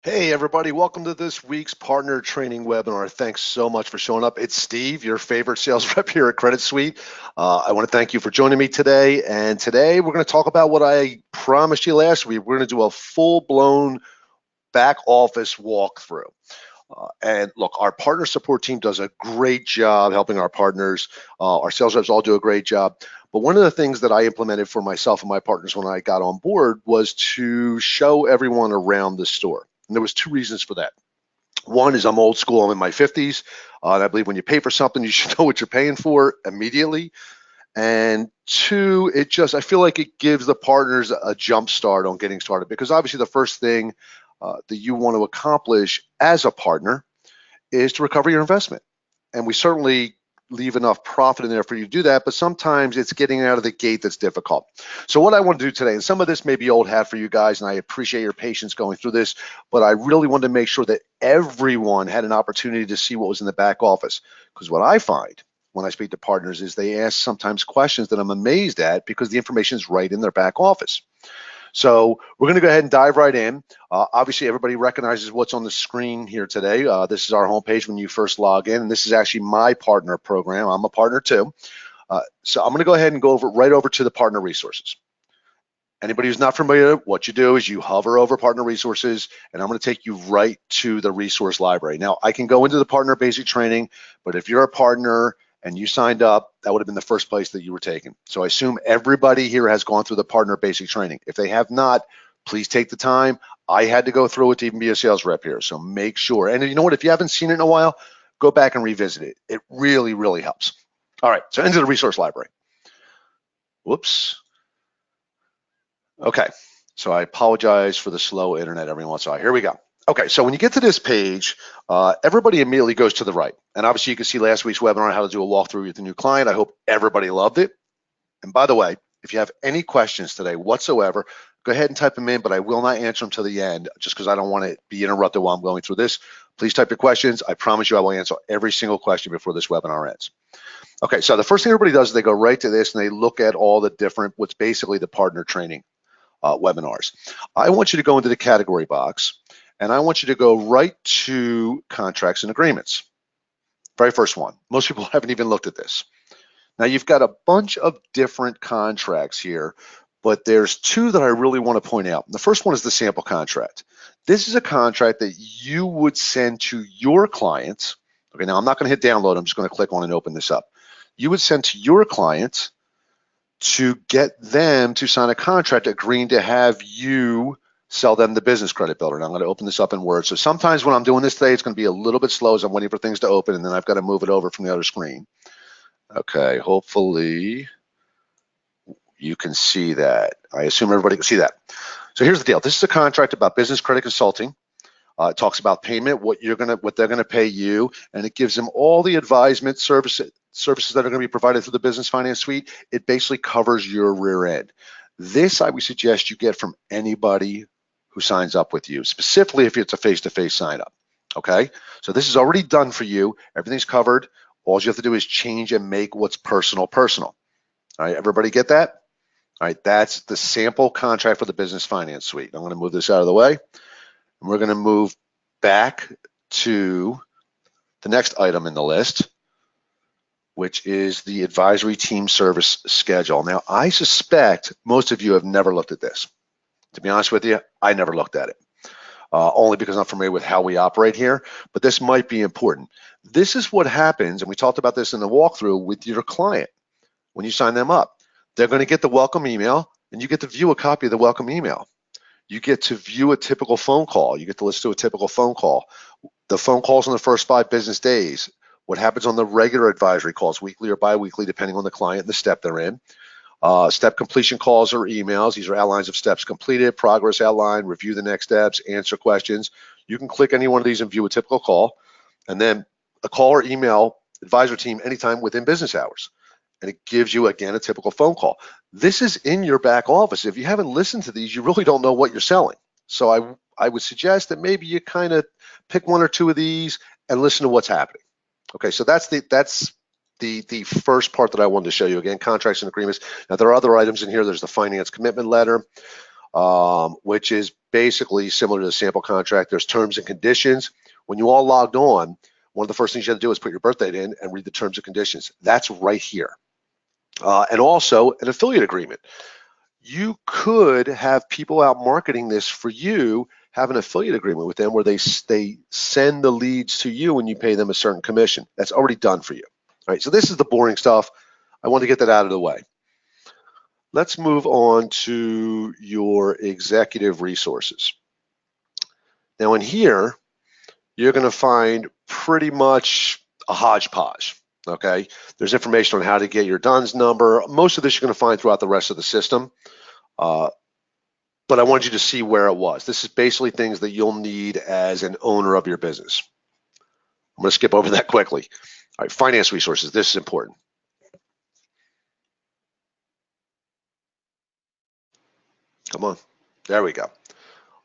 Hey everybody, welcome to this week's partner training webinar. Thanks so much for showing up. It's Steve, your favorite sales rep here at Credit Suite. I want to thank you for joining me today. And today we're going to talk about what I promised you last week. We're going to do a full-blown back office walkthrough. And look, our partner support team does a great job helping our partners. Our sales reps all do a great job. But one of the things that I implemented for myself and my partners when I got on board was to show everyone around the store. And there was two reasons for that. One is I'm old school, I'm in my 50s, and I believe when you pay for something, you should know what you're paying for immediately. And two, I feel like it gives the partners a jump start on getting started, because obviously the first thing that you want to accomplish as a partner is to recover your investment. And we certainly leave enough profit in there for you to do that, but sometimes it's getting out of the gate that's difficult. So what I want to do today, and some of this may be old hat for you guys, and I appreciate your patience going through this, but I really wanted to make sure that everyone had an opportunity to see what was in the back office. Because what I find when I speak to partners is they ask sometimes questions that I'm amazed at because the information is right in their back office. So we're going to go ahead and dive right in. Obviously, everybody recognizes what's on the screen here today. This is our homepage when you first log in, and this is actually my partner program. I'm a partner too. So I'm going to go ahead and go right over to the partner resources. Anybody who's not familiar, what you do is you hover over partner resources, and I'm going to take you right to the resource library. Now, I can go into the partner basic training, but if you're a partner and you signed up, that would have been the first place that you were taken. So I assume everybody here has gone through the partner basic training. If they have not, please take the time. I had to go through it to even be a sales rep here, so make sure. And you know what, if you haven't seen it in a while, go back and revisit it. It really, really helps. All right, so into the resource library. Whoops. Okay, so I apologize for the slow internet every once in a while. Here we go. Okay, so when you get to this page, everybody immediately goes to the right. And obviously you can see last week's webinar on how to do a walkthrough with a new client. I hope everybody loved it. And by the way, if you have any questions today whatsoever, go ahead and type them in, but I will not answer them till the end just because I don't want to be interrupted while I'm going through this. Please type your questions. I promise you I will answer every single question before this webinar ends. Okay, so the first thing everybody does is they go right to this and they look at all the different, what's basically the partner training webinars. I want you to go into the category box and I want you to go right to contracts and agreements. Very first one. Most people haven't even looked at this. Now you've got a bunch of different contracts here, but there's two that I really want to point out. The first one is the sample contract. This is a contract that you would send to your clients. Okay, now I'm not going to hit download. I'm just going to click on and open this up. You would send to your clients to get them to sign a contract agreeing to have you sell them the business credit builder. And I'm going to open this up in Word. So sometimes when I'm doing this today, it's going to be a little bit slow as I'm waiting for things to open, and then I've got to move it over from the other screen. Okay, hopefully you can see that. I assume everybody can see that. So here's the deal. This is a contract about business credit consulting. It talks about payment, what they're gonna pay you, and it gives them all the advisement services that are gonna be provided through the Business Finance Suite. It basically covers your rear end. This I would suggest you get from anybody who signs up with you, specifically if it's a face-to-face sign up. Okay, so this is already done for you. Everything's covered. All you have to do is change and make what's personal personal. All right, everybody get that? All right, that's the sample contract for the Business Finance Suite. I'm gonna move this out of the way. And we're going to move back to the next item in the list, which is the advisory team service schedule. Now, I suspect most of you have never looked at this. To be honest with you, I never looked at it, only because I'm familiar with how we operate here, but this might be important. This is what happens, and we talked about this in the walkthrough with your client when you sign them up. They're going to get the welcome email, and you get to view a copy of the welcome email. You get to view a typical phone call. You get to listen to a typical phone call. The phone calls in the first 5 business days. What happens on the regular advisory calls, weekly or biweekly, depending on the client and the step they're in. Step completion calls or emails. These are outlines of steps completed, progress outline, review the next steps, answer questions. You can click any one of these and view a typical call. And then a call or email advisor team anytime within business hours. And it gives you, again, a typical phone call. This is in your back office. If you haven't listened to these, you really don't know what you're selling. So I would suggest that maybe you kind of pick one or two of these and listen to what's happening. Okay, so that's the first part that I wanted to show you. Again, contracts and agreements. Now, there are other items in here. There's the finance commitment letter, which is basically similar to the sample contract. There's terms and conditions. When you all logged on, one of the first things you have to do is put your birth date in and read the terms and conditions. That's right here. And also an affiliate agreement. You could have people out marketing this for you, have an affiliate agreement with them where they send the leads to you and you pay them a certain commission. That's already done for you. All right, so this is the boring stuff. I want to get that out of the way. Let's move on to your executive resources. Now in here, you're going to find pretty much a hodgepodge. Okay, there's information on how to get your DUNS number. Most of this you're going to find throughout the rest of the system. But I wanted you to see where it was. This is basically things that you'll need as an owner of your business. I'm going to skip over that quickly. All right, finance resources. This is important. Come on. There we go.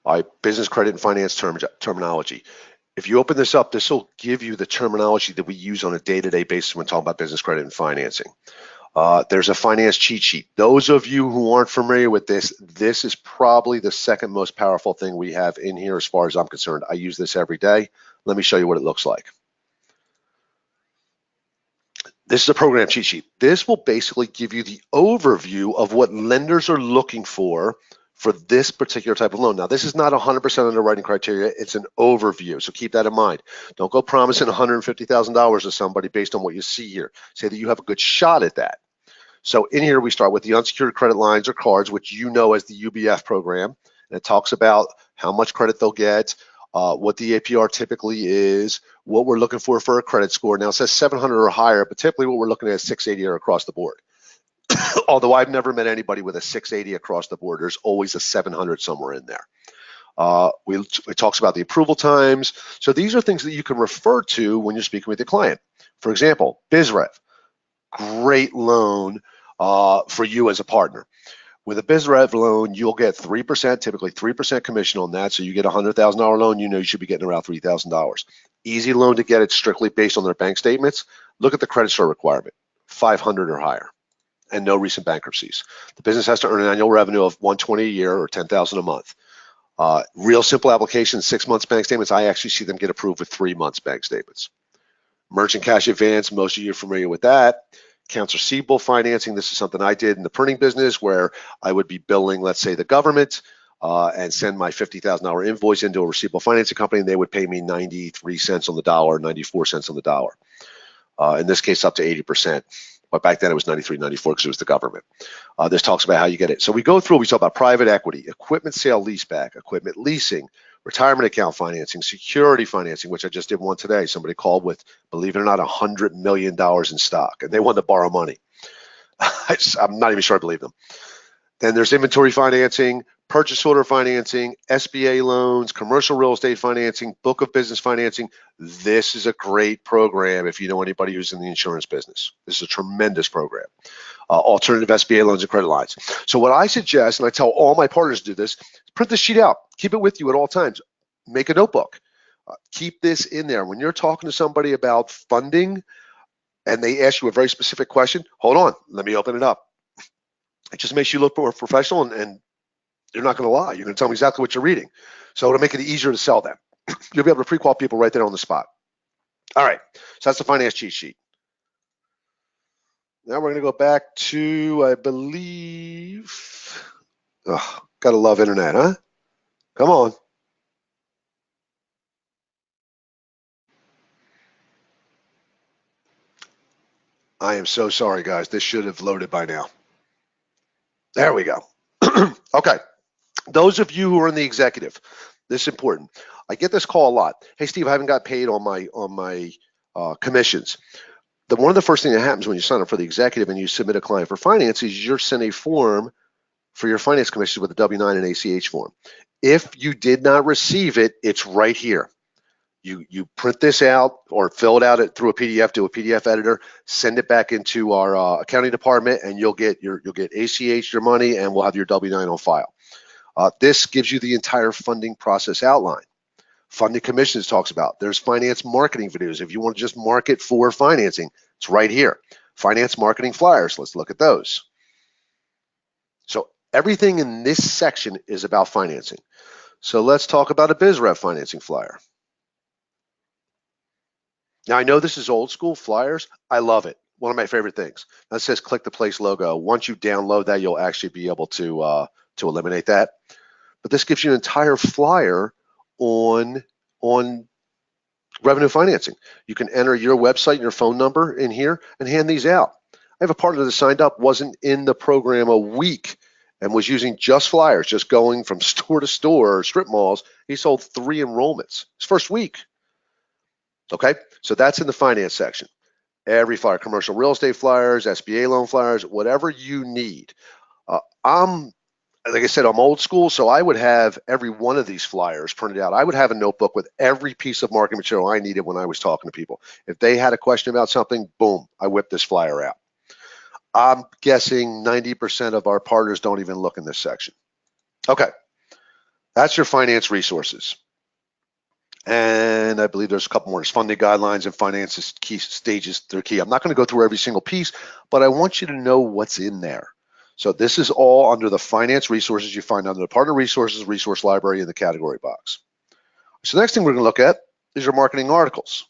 All right, business credit and finance terminology. If you open this up, this will give you the terminology that we use on a day-to-day basis when talking about business credit and financing. There's a finance cheat sheet. Those of you who aren't familiar with this, this is probably the second most powerful thing we have in here as far as I'm concerned. I use this every day. Let me show you what it looks like. This is a program cheat sheet. This will basically give you the overview of what lenders are looking for this particular type of loan. Now, this is not 100% underwriting criteria. It's an overview, so keep that in mind. Don't go promising $150,000 to somebody based on what you see here. Say that you have a good shot at that. So in here, we start with the unsecured credit lines or cards, which you know as the UBF program. And it talks about how much credit they'll get, what the APR typically is, what we're looking for a credit score. Now, it says 700 or higher, but typically what we're looking at is 680 or across the board. Although I've never met anybody with a 680 across the board. There's always a 700 somewhere in there. It talks about the approval times. So these are things that you can refer to when you're speaking with the client. For example, BizRev, great loan for you as a partner. With a BizRev loan, you'll get 3%, typically 3% commission on that. So you get a $100,000 loan, you know you should be getting around $3,000. Easy loan to get. It's strictly based on their bank statements. Look at the credit score requirement, 500 or higher, and no recent bankruptcies. The business has to earn an annual revenue of $120 a year or $10,000 a month. Real simple application, 6 months bank statements. I actually see them get approved with 3 months bank statements. Merchant cash advance, most of you are familiar with that. Accounts receivable financing, this is something I did in the printing business where I would be billing, let's say, the government and send my $50,000 invoice into a receivable financing company, and they would pay me 93 cents on the dollar, 94 cents on the dollar. In this case, up to 80%. But back then it was 93, 94 because it was the government. This talks about how you get it. So we go through, we talk about private equity, equipment sale leaseback, equipment leasing, retirement account financing, security financing, which I just did one today. Somebody called with, believe it or not, $100 million in stock, and they wanted to borrow money. I'm not even sure I believe them. Then there's inventory financing, purchase order financing, SBA loans, commercial real estate financing, book of business financing. This is a great program if you know anybody who's in the insurance business. This is a tremendous program. Alternative SBA loans and credit lines. So what I suggest, and I tell all my partners to do this, print this sheet out. Keep it with you at all times. Make a notebook. Keep this in there. When you're talking to somebody about funding and they ask you a very specific question, hold on, let me open it up. It just makes you look more professional, and you're not going to lie. You're going to tell them exactly what you're reading. So it'll make it easier to sell them. You'll be able to pre-qual people right there on the spot. All right, so that's the finance cheat sheet. Now we're going to go back to, I believe, gotta love internet, huh? Come on. I am so sorry, guys. This should have loaded by now. There we go. Okay. Those of you who are in the executive, this is important. I get this call a lot. Hey, Steve, I haven't got paid on my commissions. One of the first things that happens when you sign up for the executive and you submit a client for finance is you're sent a form for your finance commissions with a W-9 and ACH form. If you did not receive it, it's right here. You print this out or fill it out through a PDF, do a PDF editor, send it back into our accounting department, and you'll get ACH your money, and we'll have your W-9 on file. This gives you the entire funding process outline. Funding commissions talks about. There's finance marketing videos. If you want to just market for financing, it's right here. Finance marketing flyers. Let's look at those. So everything in this section is about financing. So let's talk about a BizRev financing flyer. Now I know this is old school flyers. I love it. One of my favorite things. That says click the place logo. Once you download that, you'll actually be able to eliminate that. But this gives you an entire flyer on revenue financing. You can enter your website and your phone number in here and hand these out. I have a partner that signed up, wasn't in the program a week, and was using just flyers, just going from store to store, strip malls. He sold 3 enrollments his first week. Okay, so that's in the finance section. Every flyer, commercial real estate flyers, SBA loan flyers, whatever you need. Like I said, I'm old school, so I would have every one of these flyers printed out. I would have a notebook with every piece of marketing material I needed when I was talking to people. If they had a question about something, boom, I whipped this flyer out. I'm guessing 90% of our partners don't even look in this section. Okay, that's your finance resources. And I believe there's a couple more. There's funding guidelines and finance key stages. They're key. I'm not going to go through every single piece, but I want you to know what's in there. So this is all under the finance resources you find under the partner resources, resource library in the category box. So the next thing we're going to look at is your marketing articles.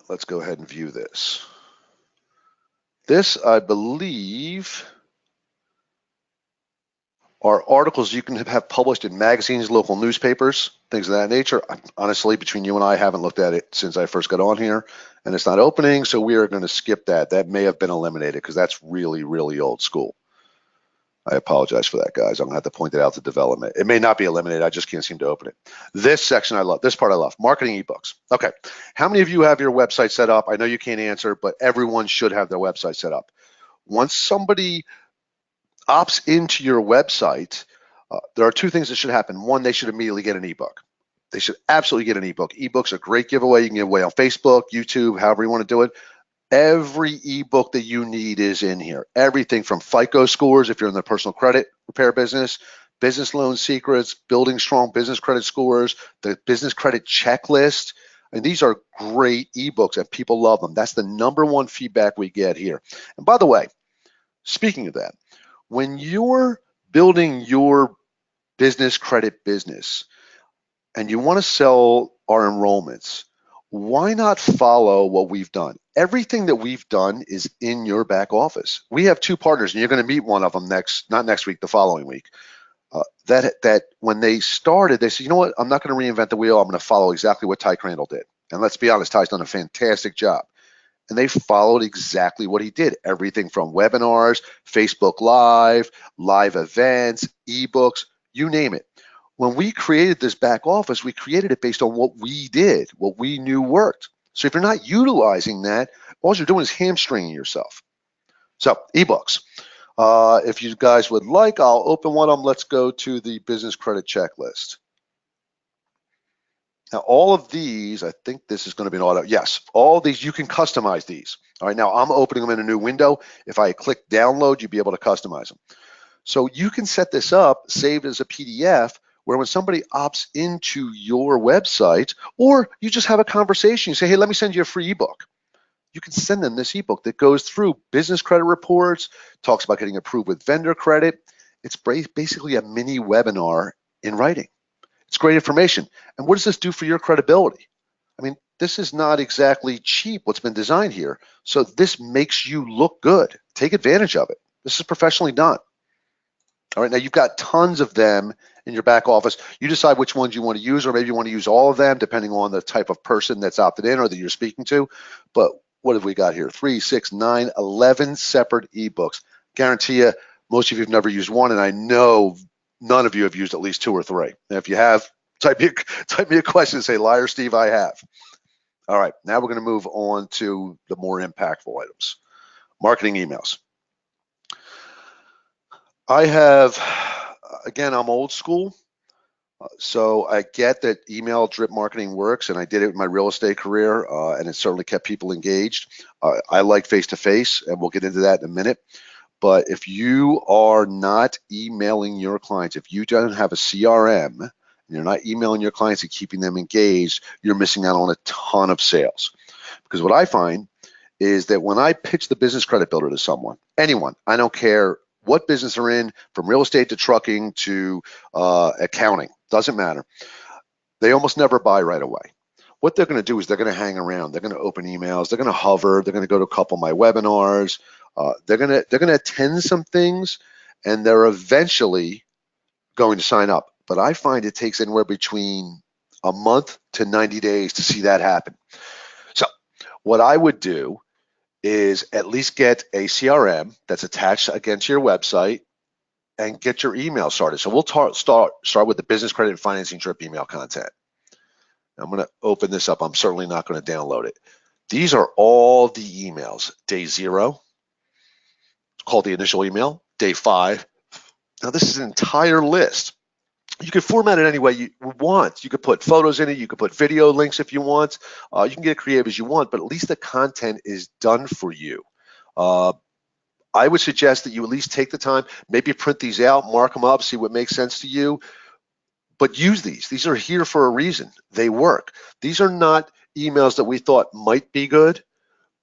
Let's go ahead and view this. This, I believe, are articles you can have published in magazines, local newspapers, things of that nature. Honestly, between you and I haven't looked at it since I first got on here, and it's not opening, so we are going to skip that. That may have been eliminated because that's really, really old school. I apologize for that, guys. I'm going to have to point it out to development. It may not be eliminated. I just can't seem to open it. This section I love. This part I love. Marketing ebooks. Okay. How many of you have your website set up? I know you can't answer, but everyone should have their website set up. Once somebody opts into your website, there are 2 things that should happen. One, they should immediately get an ebook. They should absolutely get an ebook. Ebooks are a great giveaway. You can give away on Facebook, YouTube, however you want to do it. Every ebook that you need is in here. Everything from FICO scores, if you're in the personal credit repair business, business loan secrets, building strong business credit scores, the business credit checklist. And these are great ebooks and people love them. That's the #1 feedback we get here. And by the way, speaking of that, when you're building your business credit business and you want to sell our enrollments, why not follow what we've done? Everything that we've done is in your back office. We have 2 partners, and you're going to meet one of them not next week, the following week. That when they started, they said, you know what? I'm not going to reinvent the wheel. I'm going to follow exactly what Ty Crandall did. And let's be honest, Ty's done a fantastic job. And they followed exactly what he did. Everything from webinars, Facebook live events, ebooks, you name it. When we created this back office, we created it based on what we did, what we knew worked. So if you're not utilizing that, all you're doing is hamstringing yourself. So ebooks. If you guys would like, I'll open one of them. Let's go to the business credit checklist. Now, all of these, I think this is going to be an auto. Yes, all of these, you can customize these. All right, now I'm opening them in a new window. If I click download, you'll be able to customize them. So you can set this up, saved as a PDF, where when somebody opts into your website, or you just have a conversation, you say, hey, let me send you a free ebook. You can send them this ebook that goes through business credit reports, talks about getting approved with vendor credit. It's basically a mini webinar in writing. It's great information. And what does this do for your credibility? I mean, this is not exactly cheap what's been designed here. So this makes you look good. Take advantage of it. This is professionally done. All right, now you've got tons of them in your back office. You decide which ones you want to use, or maybe you want to use all of them depending on the type of person that's opted in or that you're speaking to. But what have we got here? 3, 6, 9, 11 separate ebooks. Guarantee you, most of you have never used one, and I know none of you have used at least 2 or 3. And if you have, type me a question and say, liar Steve, I have. All right, now we're going to move on to the more impactful items. Marketing emails. I have, again, I'm old school, so I get that email drip marketing works, and I did it in my real estate career, and it certainly kept people engaged. I like face-to-face, and we'll get into that in a minute. But if you are not emailing your clients, if you don't have a CRM, and you're not emailing your clients and keeping them engaged, you're missing out on a ton of sales. Because what I find is that when I pitch the business credit builder to someone, anyone, I don't care what business they're in, from real estate to trucking to accounting, doesn't matter. They almost never buy right away. What they're going to do is they're going to hang around. They're going to open emails. They're going to hover. They're going to go to a couple of my webinars. They're going to attend some things, and they're eventually going to sign up. But I find it takes anywhere between a month to 90 days to see that happen. So what I would do is at least get a CRM that's attached again to your website and get your email started. So we'll start with the business credit and financing drip email content. I'm going to open this up. I'm certainly not going to download it. These are all the emails. Day 0, it's called the initial email. Day 5. Now this is an entire list. You can format it any way you want. You could put photos in it. You could put video links if you want. You can get creative as you want, but at least the content is done for you. I would suggest that you at least take the time, maybe print these out, mark them up, see what makes sense to you, but use these. These are here for a reason. They work. These are not emails that we thought might be good.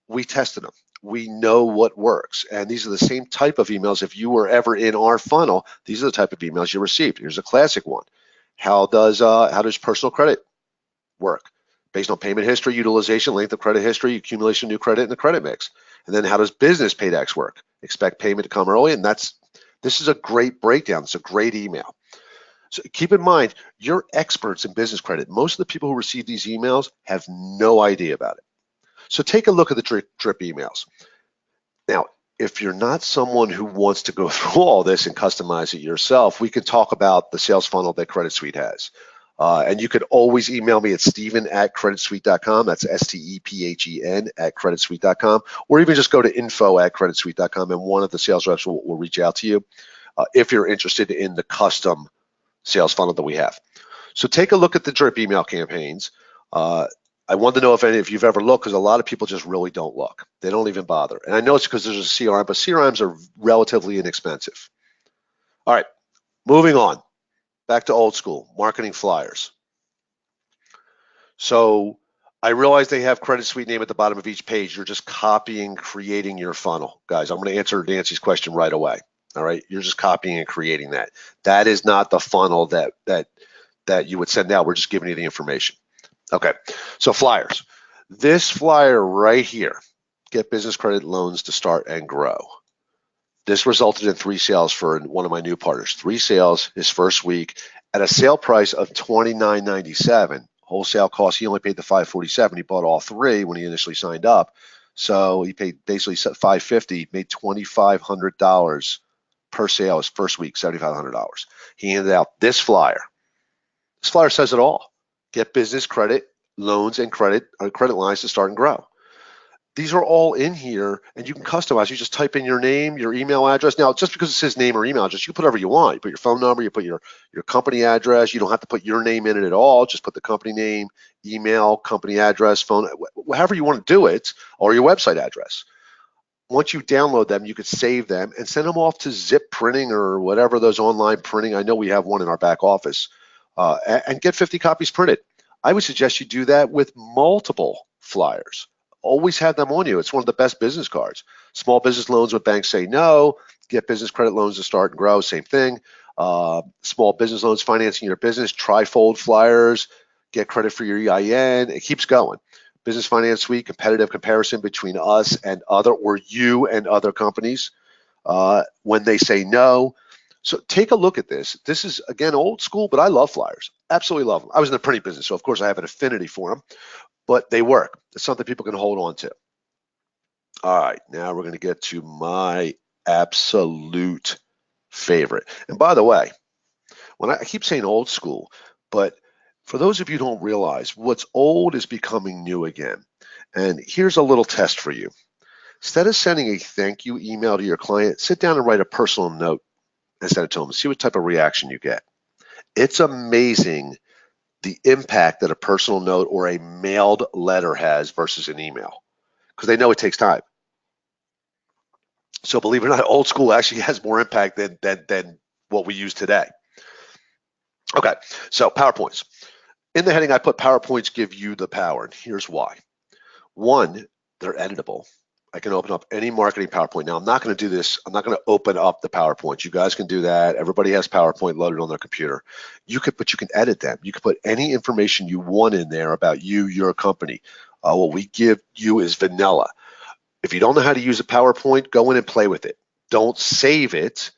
We tested them. We know what works. And these are the same type of emails. If you were ever in our funnel, these are the type of emails you received. Here's a classic one. How does personal credit work? Based on payment history, utilization, length of credit history, accumulation of new credit, and the credit mix. And then how does business paydex work? Expect payment to come early. And this is a great breakdown. It's a great email. So keep in mind, you're experts in business credit. Most of the people who receive these emails have no idea about it. So take a look at the drip emails. Now, if you're not someone who wants to go through all this and customize it yourself, we can talk about the sales funnel that Credit Suite has. And you could always email me at Steven@creditsuite.com. That's STEPHEN @creditsuite.com. Or even just go to info@creditsuite.com and one of the sales reps will reach out to you if you're interested in the custom sales funnel that we have. So take a look at the drip email campaigns. I want to know if you've ever looked, because a lot of people just really don't look. They don't even bother. And I know it's because there's a CRM, but CRMs are relatively inexpensive. All right, moving on. Back to old school, marketing flyers. So I realize they have Credit Suite name at the bottom of each page. You're just copying, creating your funnel. Guys, I'm going to answer Nancy's question right away. All right, you're just copying and creating that. That is not the funnel that you would send out. We're just giving you the information. Okay, so flyers. This flyer right here, get business credit loans to start and grow. This resulted in 3 sales for one of my new partners. 3 sales his first week at a sale price of $29.97. Wholesale cost, he only paid the $547. He bought all 3 when he initially signed up. So he paid basically $550, made $2,500 per sale his first week, $7,500. He handed out this flyer. This flyer says it all. Get business credit, loans, and credit lines to start and grow. These are all in here, and you can customize. You just type in your name, your email address. Now, just because it says name or email address, you can put whatever you want. You put your phone number, you put your company address. You don't have to put your name in it at all. Just put the company name, email, company address, phone, however you want to do it, or your website address. Once you download them, you could save them and send them off to Zip Printing or whatever those online printing. I know we have one in our back office. And get 50 copies printed. I would suggest you do that with multiple flyers. Always have them on you. It's one of the best business cards. Small business loans when banks say no, get business credit loans to start and grow, same thing. Small business loans financing your business, trifold flyers, get credit for your EIN. It keeps going. Business Finance Suite, competitive comparison between us and other, or you and other companies when they say no. So take a look at this. This is, again, old school, but I love flyers. Absolutely love them. I was in the printing business, so of course I have an affinity for them, but they work. It's something people can hold on to. All right, now we're going to get to my absolute favorite. And by the way, when I keep saying old school, but for those of you who don't realize, what's old is becoming new again. And here's a little test for you. Instead of sending a thank you email to your client, sit down and write a personal note and send it to them. See what type of reaction you get. It's amazing the impact that a personal note or a mailed letter has versus an email, because they know it takes time. So believe it or not, old school actually has more impact than what we use today. Okay, so PowerPoints. In the heading, I put PowerPoints give you the power, and here's why. One, they're editable. I can open up any marketing PowerPoint. Now, I'm not going to do this. I'm not going to open up the PowerPoint. You guys can do that. Everybody has PowerPoint loaded on their computer. But you can edit them. You can put any information you want in there about you, your company. What we give you is vanilla. If you don't know how to use a PowerPoint, go in and play with it. Don't save it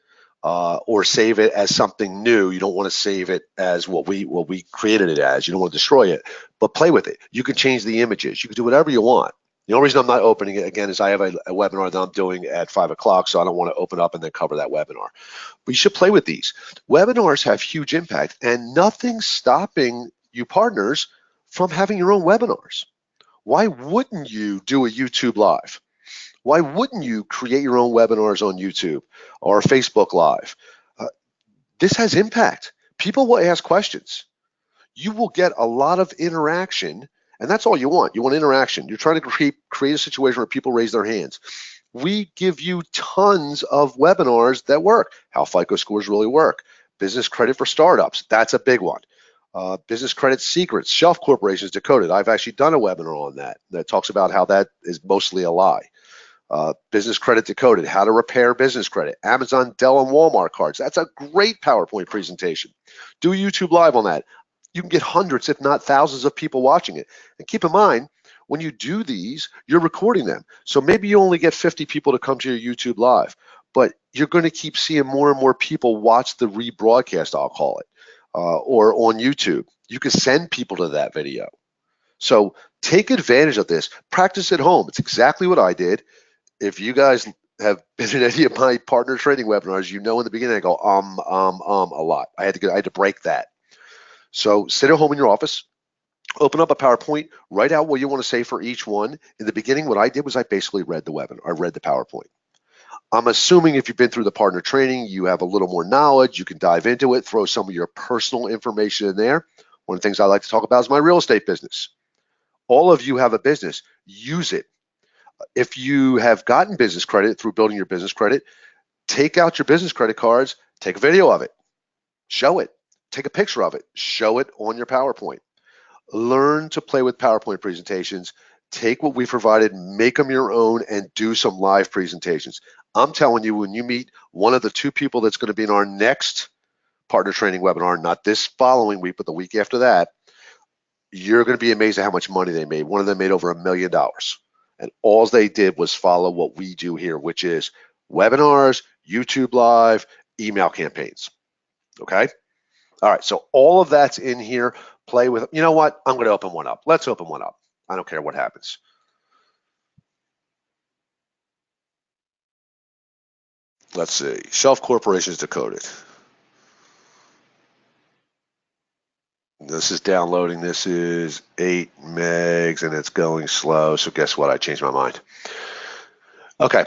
or save it as something new. You don't want to save it as what we created it as. You don't want to destroy it, but play with it. You can change the images. You can do whatever you want. The only reason I'm not opening it, again, is I have a webinar that I'm doing at 5 o'clock, so I don't want to open up and then cover that webinar. But you should play with these. Webinars have huge impact, and nothing's stopping you partners from having your own webinars. Why wouldn't you do a YouTube Live? Why wouldn't you create your own webinars on YouTube or Facebook Live? This has impact. People will ask questions. You will get a lot of interaction, and that's all you want. You want interaction. You're trying to create a situation where people raise their hands. We give you tons of webinars that work. How FICO scores really work. Business credit for startups. That's a big one. Business credit secrets. Shelf corporations decoded. I've actually done a webinar on that talks about how that is mostly a lie. Business credit decoded, how to repair business credit, Amazon, Dell, and Walmart cards. That's a great PowerPoint presentation. Do a YouTube Live on that. You can get hundreds, if not thousands of people watching it. And keep in mind, when you do these, you're recording them. So maybe you only get 50 people to come to your YouTube Live, but you're going to keep seeing more and more people watch the rebroadcast, I'll call it, or on YouTube. You can send people to that video. So take advantage of this. Practice at home. It's exactly what I did. If you guys have been in any of my partner training webinars, you know in the beginning I go a lot. I had to break that. So sit at home in your office, open up a PowerPoint, write out what you want to say for each one. In the beginning, what I did was I basically read the webinar. I read the PowerPoint. I'm assuming if you've been through the partner training, you have a little more knowledge. You can dive into it, throw some of your personal information in there. One of the things I like to talk about is my real estate business. All of you have a business. Use it. If you have gotten business credit through building your business credit, take out your business credit cards, take a video of it, show it, take a picture of it, show it on your PowerPoint. Learn to play with PowerPoint presentations. Take what we provided, make them your own, and do some live presentations. I'm telling you, when you meet one of the two people that's going to be in our next partner training webinar, not this following week, but the week after that, you're going to be amazed at how much money they made. One of them made over $1 million. And all they did was follow what we do here, which is webinars, YouTube Live, email campaigns. Okay? All right, so all of that's in here. Play with, you know what? I'm going to open one up. Let's open one up. I don't care what happens. Let's see. Shelf corporations decoded. This is downloading. This is 8 megs and it's going slow. So guess what? I changed my mind. Okay,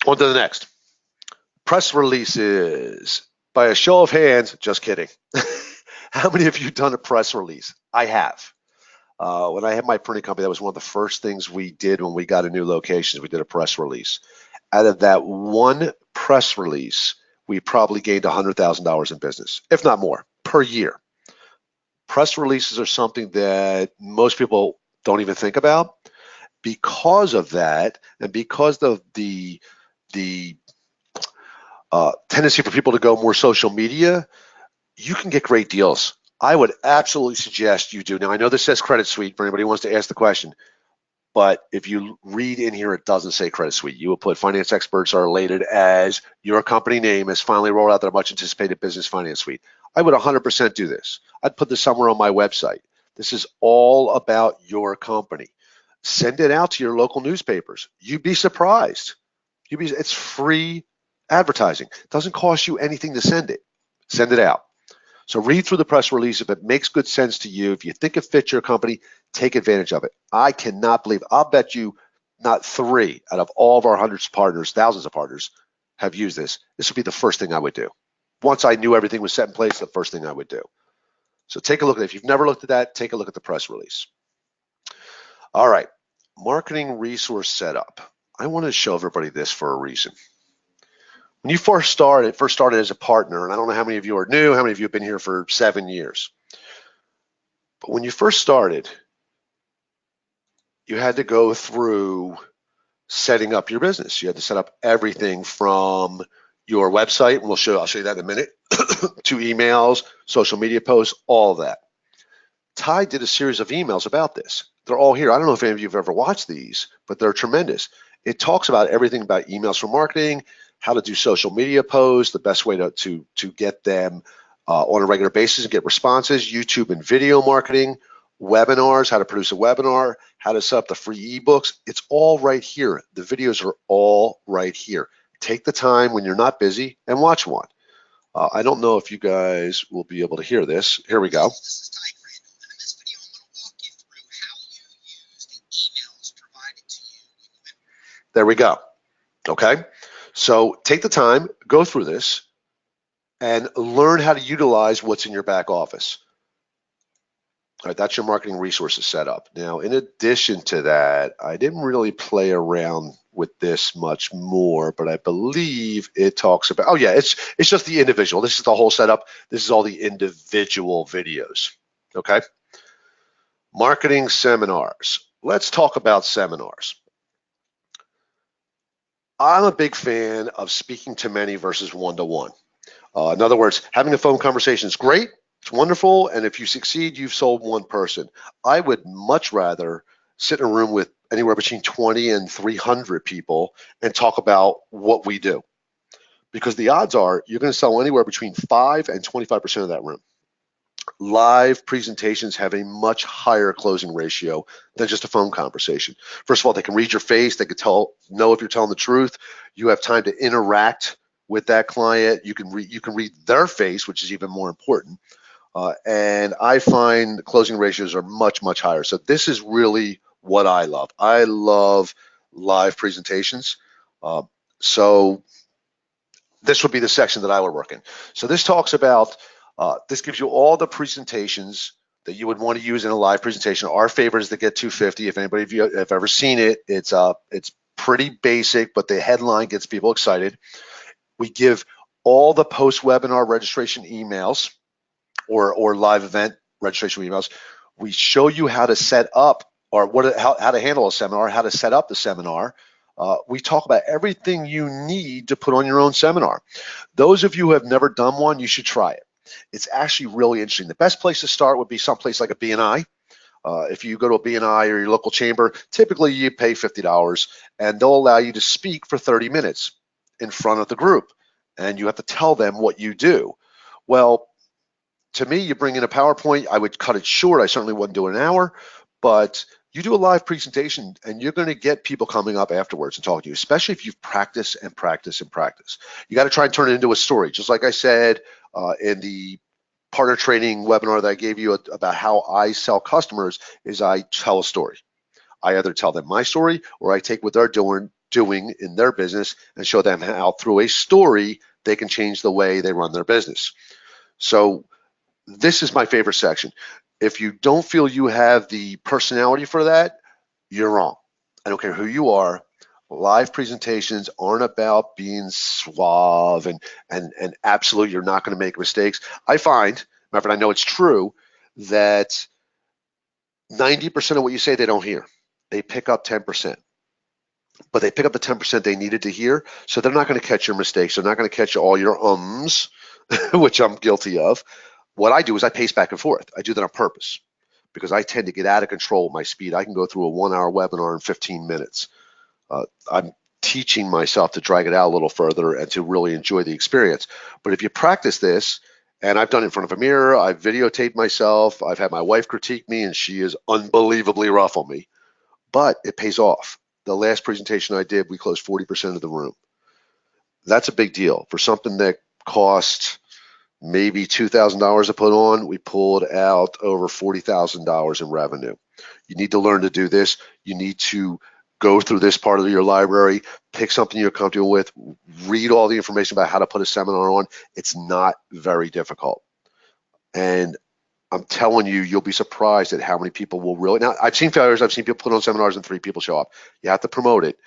on to the next. Press releases. By a show of hands, just kidding. How many of you done a press release? I have. When I had my printing company, that was one of the first things we did when we got a new location. We did a press release. Out of that one press release, we probably gained $100,000 in business, if not more, per year. Press releases are something that most people don't even think about. Because of that, and because of the tendency for people to go more social media, you can get great deals. I would absolutely suggest you do. Now, I know this says Credit Suite for anybody who wants to ask the question, but if you read in here, it doesn't say Credit Suite. You will put finance experts are elated as your company name has finally rolled out their much anticipated business finance suite. I would 100% do this. I'd put this somewhere on my website. This is all about your company. Send it out to your local newspapers. You'd be surprised. It's free advertising. It doesn't cost you anything to send it. Send it out. So read through the press release. If it makes good sense to you, if you think it fits your company, take advantage of it. I cannot believe, I'll bet you not 3 out of all of our hundreds of partners, thousands of partners have used this. This would be the first thing I would do. Once I knew everything was set in place, the first thing I would do. So take a look at it. If you've never looked at that, take a look at the press release. All right, marketing resource setup. I want to show everybody this for a reason. When you first started as a partner, and I don't know how many of you are new, how many of you have been here for 7 years, but when you first started, you had to go through setting up your business. You had to set up everything from your website, and I'll show you that in a minute, to emails, social media posts, all of that. Ty did a series of emails about this. They're all here. I don't know if any of you have ever watched these, but they're tremendous. It talks about everything about emails for marketing, how to do social media posts, the best way to get them on a regular basis and get responses, YouTube and video marketing, webinars, how to produce a webinar, how to set up the free ebooks. It's all right here. The videos are all right here. Take the time when you're not busy and watch one. I don't know if you guys will be able to hear this. Here we go. There we go. Okay. So take the time, go through this, and learn how to utilize what's in your back office. All right, that's your marketing resources set up. Now, in addition to that, I didn't really play around with this much more, but I believe it talks about, oh yeah, it's just the individual. This is the whole setup. This is all the individual videos. Okay. Marketing seminars. Let's talk about seminars. I'm a big fan of speaking to many versus one-to-one. In other words, having a phone conversation is great. It's wonderful. And if you succeed, you've sold one person. I would much rather sit in a room with anywhere between 20 and 300 people and talk about what we do. Because the odds are you're going to sell anywhere between 5 and 25% of that room. Live presentations have a much higher closing ratio than just a phone conversation. First of all, they can read your face. They can know if you're telling the truth. You have time to interact with that client. You can read their face, which is even more important. And I find the closing ratios are much, much higher. So this is really what I love. I love live presentations. So this would be the section that I would work in. So this talks about, this gives you all the presentations that you would want to use in a live presentation. Our favorite is the Get 250. If anybody of you have ever seen it, it's pretty basic, but the headline gets people excited. We give all the post-webinar registration emails or live event registration emails. We show you how to set up or how to handle a seminar, how to set up the seminar. We talk about everything you need to put on your own seminar. Those of you who have never done one, you should try it. It's actually really interesting. The best place to start would be someplace like a BNI. If you go to a BNI or your local chamber, typically you pay $50 and they'll allow you to speak for 30 minutes in front of the group. And you have to tell them what you do. Well, to me, you bring in a PowerPoint, I would cut it short. I certainly wouldn't do it an hour, but you do a live presentation and you're going to get people coming up afterwards and talking to you, especially if you've practiced and practiced and practiced. You got to try and turn it into a story. Just like I said in the partner training webinar that I gave you about how I sell customers, is I tell a story. I either tell them my story or I take what they're doing in their business and show them how through a story they can change the way they run their business. So this is my favorite section. If you don't feel you have the personality for that, you're wrong. I don't care who you are. Live presentations aren't about being suave and absolute. You're not going to make mistakes. I find, I know it's true, that 90% of what you say they don't hear. They pick up 10%. But they pick up the 10% they needed to hear, so they're not going to catch your mistakes. They're not going to catch all your ums, which I'm guilty of. What I do is I pace back and forth. I do that on purpose because I tend to get out of control with my speed. I can go through a 1-hour webinar in 15 minutes. I'm teaching myself to drag it out a little further and to really enjoy the experience. But if you practice this, and I've done it in front of a mirror, I've videotaped myself, I've had my wife critique me, and she is unbelievably rough on me, but it pays off. The last presentation I did, we closed 40% of the room. That's a big deal. For something that cost maybe $2,000 to put on, we pulled out over $40,000 in revenue. You need to learn to do this. You need to go through this part of your library, pick something you're comfortable with, read all the information about how to put a seminar on. It's not very difficult. And I'm telling you, you'll be surprised at how many people will really. Now, I've seen failures. I've seen people put on seminars and 3 people show up. You have to promote it,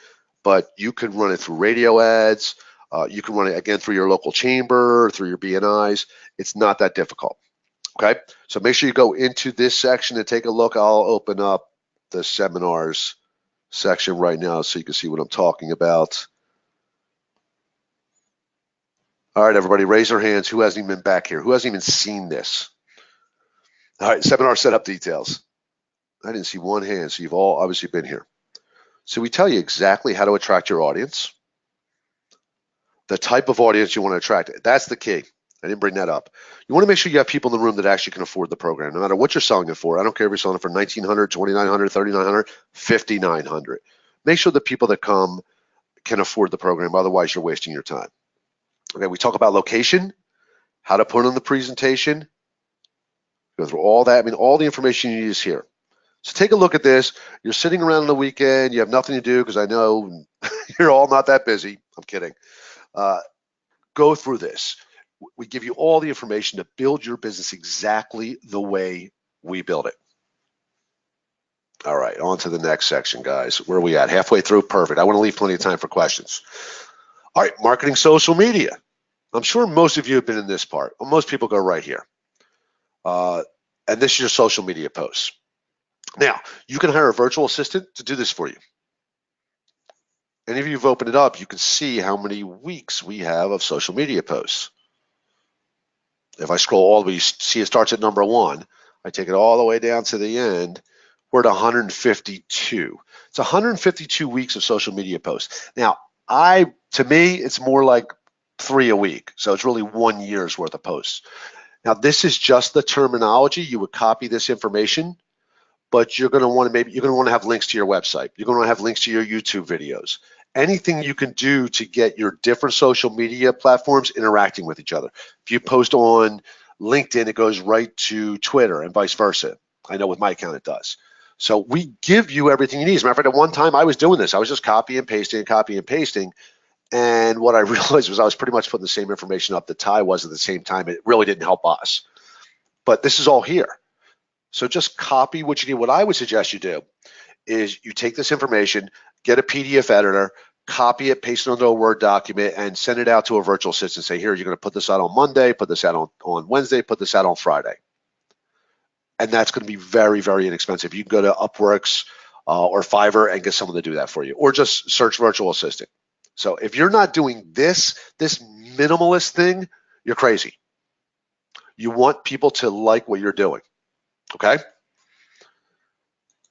but you could run it through radio ads. You can run it again through your local chamber, through your BNIs. It's not that difficult. Okay, so make sure you go into this section and take a look. I'll open up the seminars section right now so you can see what I'm talking about. All right, everybody, raise their hands. Who hasn't even been back here? Who hasn't even seen this? All right, seminar setup details. I didn't see one hand, so you've all obviously been here. So we tell you exactly how to attract your audience, the type of audience you want to attract. That's the key. I didn't bring that up. You want to make sure you have people in the room that actually can afford the program, no matter what you're selling it for. I don't care if you're selling it for $1,900, $2,900, $3,900, $5,900. Make sure the people that come can afford the program. Otherwise, you're wasting your time. Okay, we talk about location, how to put on the presentation, go through all that. I mean, all the information you need is here. So take a look at this. You're sitting around on the weekend. You have nothing to do because I know you're all not that busy. I'm kidding. Go through this. We give you all the information to build your business exactly the way we build it. All right, on to the next section, guys. Where are we at? Halfway through? Perfect. I want to leave plenty of time for questions. All right, marketing social media. I'm sure most of you have been in this part. Well, most people go right here. And this is your social media posts. Now, you can hire a virtual assistant to do this for you. Any of you have opened it up, you can see how many weeks we have of social media posts. If I scroll all the way, you see it starts at number 1. I take it all the way down to the end. We're at 152. It's 152 weeks of social media posts. Now, to me, it's more like 3 a week. So it's really 1 year's worth of posts. Now, this is just the terminology. You would copy this information, but you're going to want to have links to your website. You're going to have links to your YouTube videos. Anything you can do to get your different social media platforms interacting with each other. If you post on LinkedIn, it goes right to Twitter and vice versa. I know with my account it does. So we give you everything you need. As a matter of fact, at one time I was doing this. I was just copy and pasting. And what I realized was I was pretty much putting the same information up that Ty was at the same time. It really didn't help us. But this is all here. So just copy what you need. What I would suggest you do is you take this information, get a PDF editor, copy it, paste it into a Word document, and send it out to a virtual assistant. Say, here, you're going to put this out on Monday, put this out on Wednesday, put this out on Friday. And that's going to be very, very inexpensive. You can go to Upworks or Fiverr and get someone to do that for you, or just search virtual assistant. So if you're not doing this minimalist thing, you're crazy. You want people to like what you're doing, okay?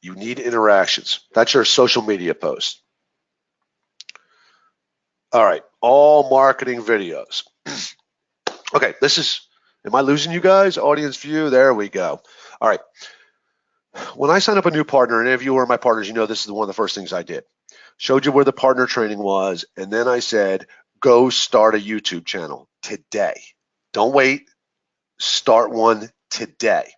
You need interactions. That's your social media post. All right, all marketing videos. Okay, am I losing you guys? Audience view, there we go. All right, when I sign up a new partner, and any of you who are my partners, you know this is one of the first things I did. Showed you where the partner training was, and then I said, go start a YouTube channel today. Don't wait, start one today.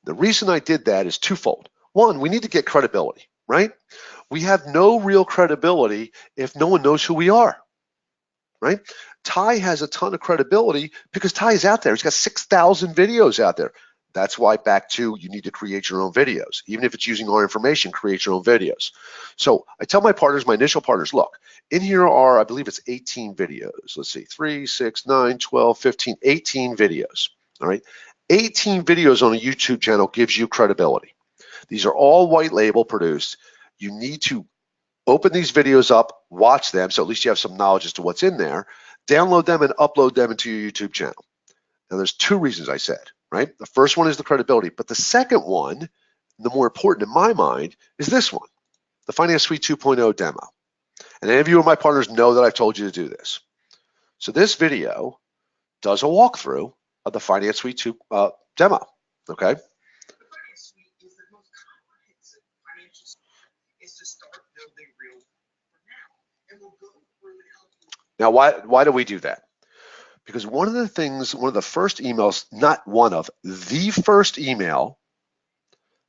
The reason I did that is twofold. One, we need to get credibility, right? We have no real credibility if no one knows who we are, right? Ty has a ton of credibility because Ty is out there. He's got 6,000 videos out there. That's why back to you need to create your own videos. Even if it's using our information, create your own videos. So I tell my partners, my initial partners, look, in here are, I believe it's 18 videos. Let's see, 3, 6, 9, 12, 15, 18 videos, all right? 18 videos on a YouTube channel gives you credibility. These are all white label produced. You need to open these videos up, watch them, so at least you have some knowledge as to what's in there, download them and upload them into your YouTube channel. Now there's 2 reasons I said, right? The first one is the credibility, but the second one, the more important in my mind, is this one, the Finance Suite 2.0 demo. And any of you or my partners know that I've told you to do this. So this video does a walkthrough of the Finance Suite 2 demo, okay? Now, why do we do that? Because one of the first emails, not one of, the first email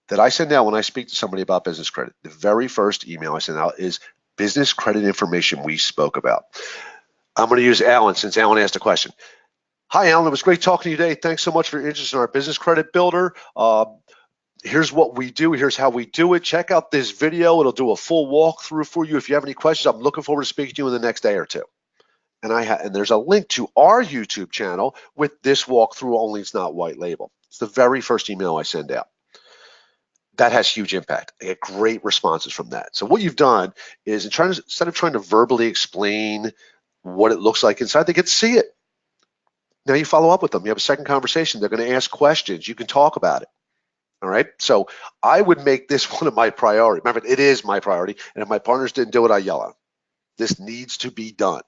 that I send out when I speak to somebody about business credit, the very first email I send out is business credit information we spoke about. I'm going to use Alan since Alan asked a question. Hi, Alan. It was great talking to you today. Thanks so much for your interest in our business credit builder. Here's what we do. Here's how we do it. Check out this video. It'll do a full walkthrough for you. If you have any questions, I'm looking forward to speaking to you in the next day or two. And there's a link to our YouTube channel with this walkthrough, only it's not white label. It's the very first email I send out. that has huge impact. I get great responses from that. So what you've done is instead of trying to verbally explain what it looks like inside, they get to see it. Now you follow up with them. You have a second conversation. They're going to ask questions. You can talk about it. All right. So I would make this one of my priority. Remember, it is my priority. And if my partners didn't do it, I yell at them. This needs to be done.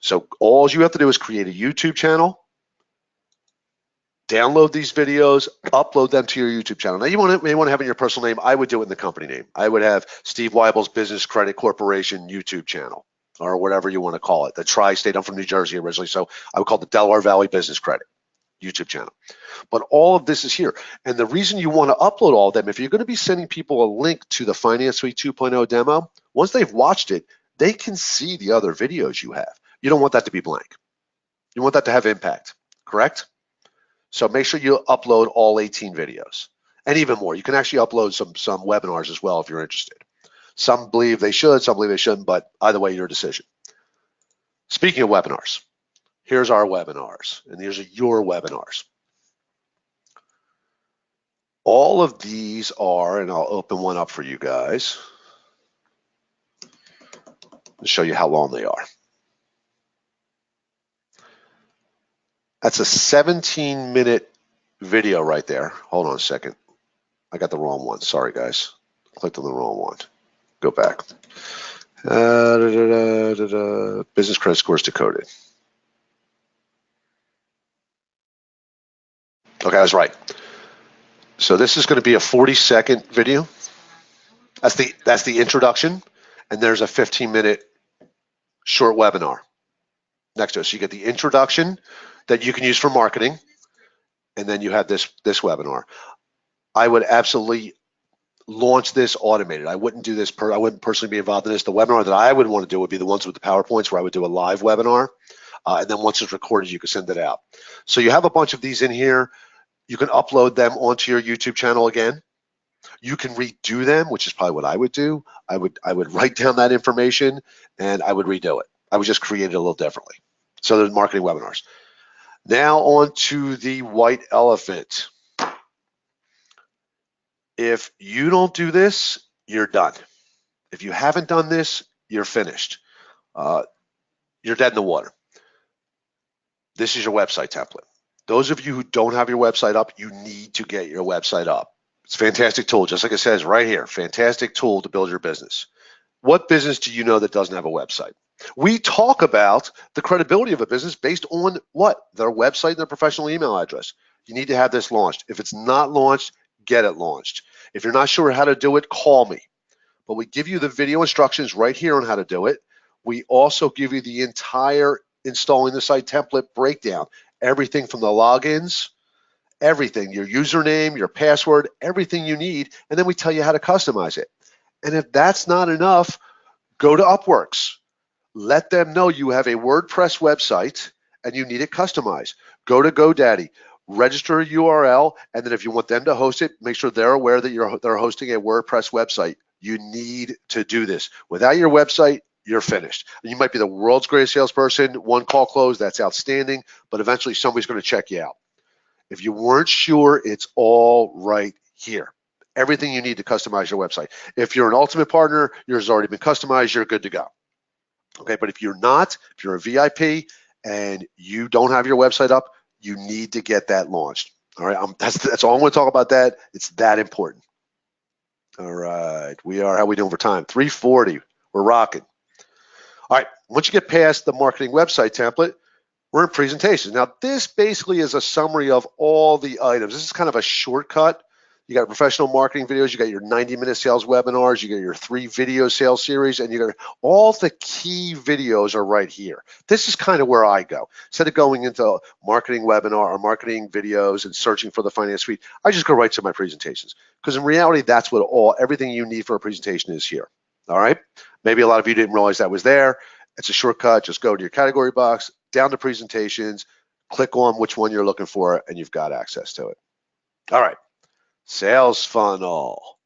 So all you have to do is create a YouTube channel, download these videos, upload them to your YouTube channel. Now you may want to have in your personal name. I would do it in the company name. I would have Steve Weibel's Business Credit Corporation YouTube channel, or whatever you want to call it. The Tri-State, I'm from New Jersey originally, so I would call it the Delaware Valley Business Credit YouTube channel. But all of this is here. And the reason you want to upload all of them, if you're going to be sending people a link to the Finance Suite 2.0 demo, once they've watched it, they can see the other videos you have. You don't want that to be blank. You want that to have impact, correct? So make sure you upload all 18 videos, and even more. You can actually upload some webinars as well if you're interested. Some believe they should, some believe they shouldn't, but either way, your decision. Speaking of webinars, here's our webinars, and these are your webinars. All of these are, and I'll open one up for you guys to show you how long they are. That's a 17-minute video right there. Hold on a second. I got the wrong one. Sorry, guys. Clicked on the wrong one. Go back. Business credit scores decoded. Okay, I was right. So this is going to be a 40-second video. That's the introduction, and there's a 15-minute short webinar next to it. So you get the introduction that you can use for marketing, and then you have this webinar. I would absolutely launch this automated. I wouldn't do this. I wouldn't personally be involved in this. The webinar that I would want to do would be the ones with the PowerPoints, where I would do a live webinar, and then once it's recorded, you can send it out. So you have a bunch of these in here. You can upload them onto your YouTube channel again. You can redo them, which is probably what I would do. I would write down that information and I would redo it. I would just create it a little differently. So there's marketing webinars. Now on to the white elephant. If you don't do this, you're done. If you haven't done this, you're finished. You're dead in the water. This is your website template. Those of you who don't have your website up, you need to get your website up. It's a fantastic tool, just like it says right here, fantastic tool to build your business. What business do you know that doesn't have a website? We talk about the credibility of a business based on what? Their website and their professional email address. You need to have this launched. If it's not launched, get it launched. If you're not sure how to do it, call me. But we give you the video instructions right here on how to do it. We also give you the entire installing the site template breakdown, everything from the logins, everything, your username, your password, everything you need, and then we tell you how to customize it. And if that's not enough, go to Upworks. Let them know you have a WordPress website and you need it customized. Go to GoDaddy, register a URL, and then if you want them to host it, make sure they're aware that they're hosting a WordPress website. You need to do this. Without your website, you're finished. You might be the world's greatest salesperson, one call closed, that's outstanding, but eventually somebody's going to check you out. If you weren't sure, it's all right here. Everything you need to customize your website. If you're an ultimate partner, yours has already been customized, you're good to go. Okay, but if you're not, if you're a VIP and you don't have your website up, you need to get that launched. All right, that's all I'm going to talk about that. It's that important. All right, how are we doing for time? 3:40, we're rocking. All right, once you get past the marketing website template, we're in presentations. Now, this basically is a summary of all the items. This is kind of a shortcut. You got professional marketing videos, you got your 90-minute sales webinars, you got your 3 video sales series, and you got all the key videos are right here. This is kind of where I go. Instead of going into marketing webinar or marketing videos and searching for the finance suite, I just go right to my presentations. Because in reality, that's what everything you need for a presentation is here. All right? Maybe a lot of you didn't realize that was there. It's a shortcut. Just go to your category box, down to presentations, click on which one you're looking for, and you've got access to it. All right. Sales funnel.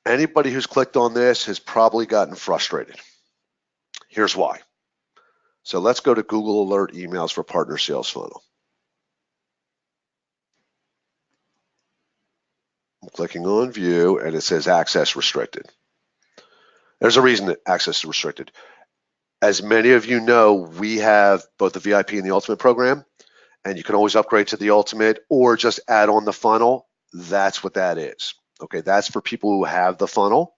Anybody who's clicked on this has probably gotten frustrated. Here's why. So let's go to Google Alert emails for partner sales funnel. clicking on view, and it says access restricted. There's a reason that access is restricted. As many of you know, we have both the VIP and the Ultimate program, and you can always upgrade to the Ultimate or just add on the funnel. That's what that is. Okay, that's for people who have the funnel.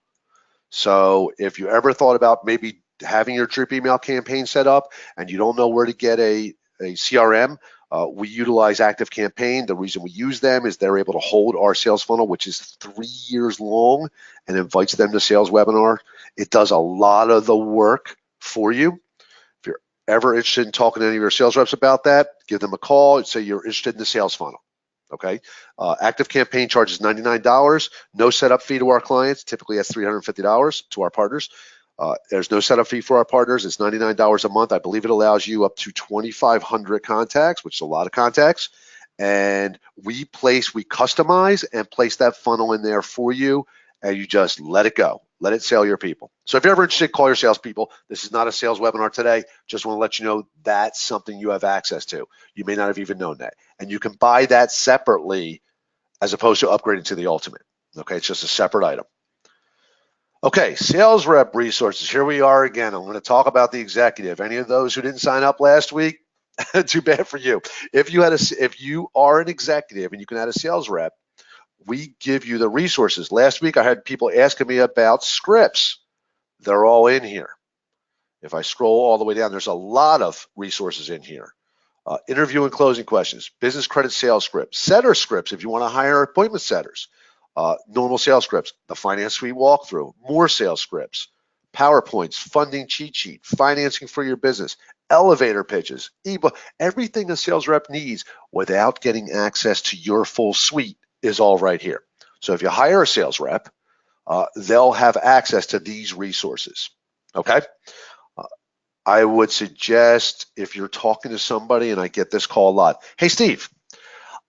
So if you ever thought about maybe having your drip email campaign set up and you don't know where to get a CRM, we utilize Active Campaign. The reason we use them is they're able to hold our sales funnel, which is 3 years long, and invites them to sales webinar. It does a lot of the work for you. If you're ever interested in talking to any of your sales reps about that, give them a call and say you're interested in the sales funnel. Okay, Active Campaign charges $99, no setup fee to our clients. Typically that's $350 to our partners. There's no setup fee for our partners. It's $99 a month. I believe it allows you up to 2,500 contacts, which is a lot of contacts. And we customize and place that funnel in there for you, and you just let it go. Let it sell your people. So if you're ever interested, call your salespeople. This is not a sales webinar today. Just want to let you know that's something you have access to. You may not have even known that. And you can buy that separately as opposed to upgrading to the Ultimate. Okay, it's just a separate item. Okay, sales rep resources. Here we are again. I'm going to talk about the executive. Any of those who didn't sign up last week, too bad for you. If you are an executive and you can add a sales rep, we give you the resources. Last week I had people asking me about scripts. They're all in here. If I scroll all the way down, there's a lot of resources in here. Interview and closing questions, business credit sales scripts, setter scripts if you want to hire appointment setters, normal sales scripts, the finance suite walkthrough, more sales scripts, PowerPoints, funding cheat sheet, financing for your business, elevator pitches, ebook, everything a sales rep needs without getting access to your full suite is all right here. So if you hire a sales rep, they'll have access to these resources, okay? I would suggest if you're talking to somebody, and I get this call a lot, hey, Steve,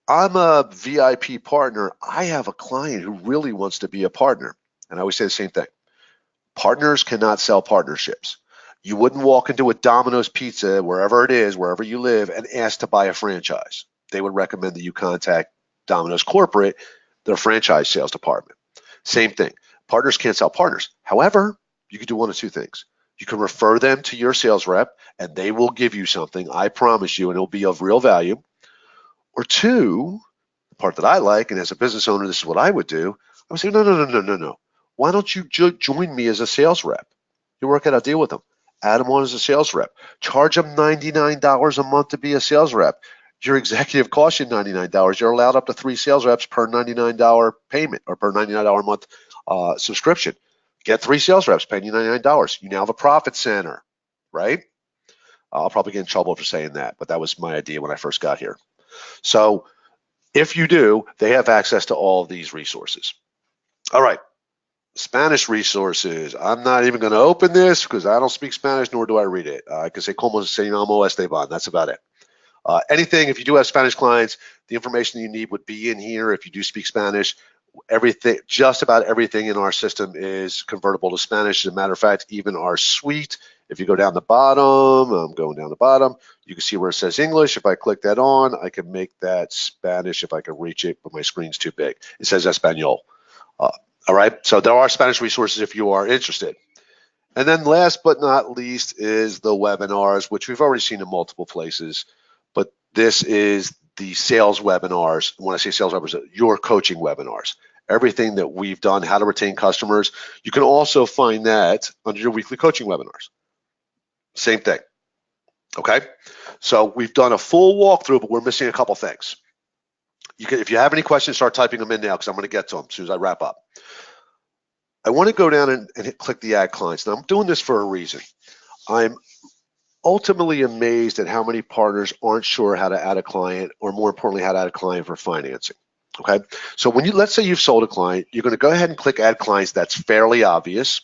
I'm a VIP partner. I have a client who really wants to be a partner. And I always say the same thing. Partners cannot sell partnerships. You wouldn't walk into a Domino's Pizza, wherever it is, wherever you live, and ask to buy a franchise. They would recommend that you contact Domino's Corporate, their franchise sales department. Same thing. Partners can't sell partners. However, you can do one of two things. You can refer them to your sales rep, and they will give you something, I promise you, and it'll be of real value. Or two, the part that I like, and as a business owner, this is what I would do. I would say, no. Why don't you join me as a sales rep? You work out a deal with them. Add them on as a sales rep. Charge them $99 a month to be a sales rep. Your executive costs you $99. You're allowed up to 3 sales reps per $99 payment or per $99 a month subscription. Get 3 sales reps, paying you $99. You now have a profit center, right? I'll probably get in trouble for saying that, but that was my idea when I first got here. So if you do, they have access to all of these resources. All right, Spanish resources. I'm not even going to open this because I don't speak Spanish, nor do I read it. I can say como se llama Esteban. That's about it. Anything, if you do have Spanish clients, the information you need would be in here. If you do speak Spanish, everything, just about everything in our system is convertible to Spanish. As a matter of fact, even our suite, if you go down the bottom, I'm going down the bottom, you can see where it says English. If I click that on, I can make that Spanish if I can reach it, but my screen's too big. It says Espanol. All right, so there are Spanish resources if you are interested. And then last but not least is the webinars, which we've already seen in multiple places. But this is the sales webinars. When I say sales webinars, your coaching webinars. Everything that we've done, how to retain customers. You can also find that under your weekly coaching webinars. Same thing, okay? So we've done a full walkthrough, but we're missing a couple things. If you have any questions, start typing them in now because I'm going to get to them as soon as I wrap up. I want to go down and click the Add Clients. Now, I'm doing this for a reason. I'm ultimately amazed at how many partners aren't sure how to add a client, or more importantly, how to add a client for financing. Okay, so let's say you've sold a client, you're going to go ahead and click Add Clients. That's fairly obvious.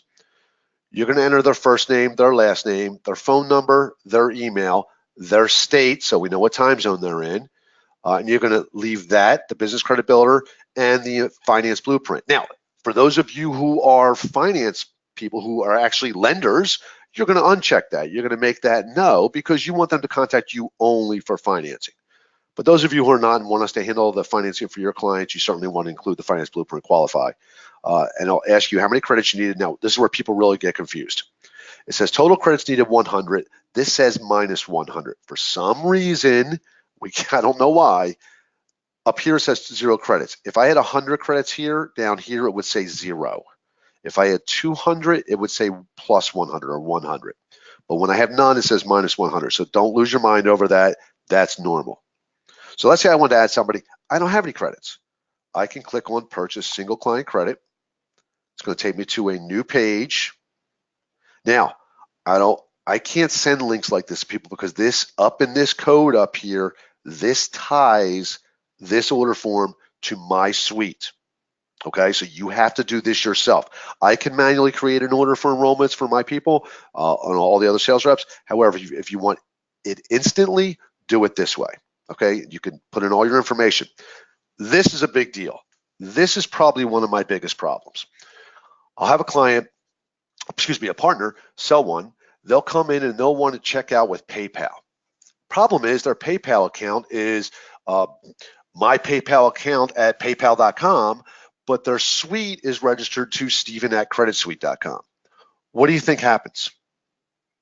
You're going to enter their first name, their last name, their phone number, their email, their state, so we know what time zone they're in, and you're going to leave that, the business credit builder, and the finance blueprint. Now, for those of you who are finance people who are actually lenders, you're going to uncheck that. You're going to make that no because you want them to contact you only for financing. But those of you who are not and want us to handle the financing for your clients, you certainly want to include the finance blueprint qualify. And I'll ask you how many credits you needed. Now, this is where people really get confused. It says total credits needed 100. This says minus 100. For some reason, I don't know why, up here it says 0 credits. If I had 100 credits here, down here it would say 0. If I had 200, it would say plus 100 or 100. But when I have none, it says minus 100. So don't lose your mind over that. That's normal. So let's say I want to add somebody. I don't have any credits. I can click on purchase single client credit. It's going to take me to a new page. Now, I can't send links like this to people because this up in this code up here, this ties this order form to my suite. Okay, so you have to do this yourself. I can manually create an order for enrollments for my people on all the other sales reps. However, if you want it instantly, do it this way. Okay, you can put in all your information. This is a big deal. This is probably one of my biggest problems. I'll have a client, a partner, sell one. They'll come in and they'll want to check out with PayPal. Problem is their PayPal account is my PayPal account at paypal.com, but their suite is registered to Steven@creditsuite.com. What do you think happens?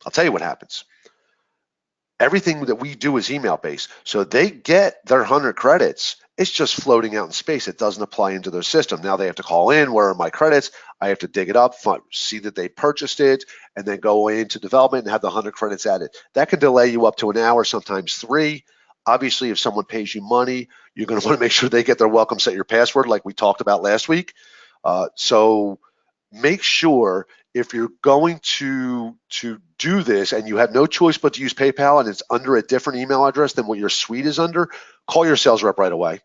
I'll tell you what happens. Everything that we do is email based. So they get their 100 credits. It's just floating out in space. It doesn't apply into their system. Now they have to call in, where are my credits? I have to dig it up, see that they purchased it, and then go into development and have the 100 credits added. That can delay you up to an hour, sometimes 3. Obviously, if someone pays you money, you're going to want to make sure they get their welcome set your password like we talked about last week. So make sure if you're going to do this and you have no choice but to use PayPal and it's under a different email address than what your suite is under, call your sales rep right away.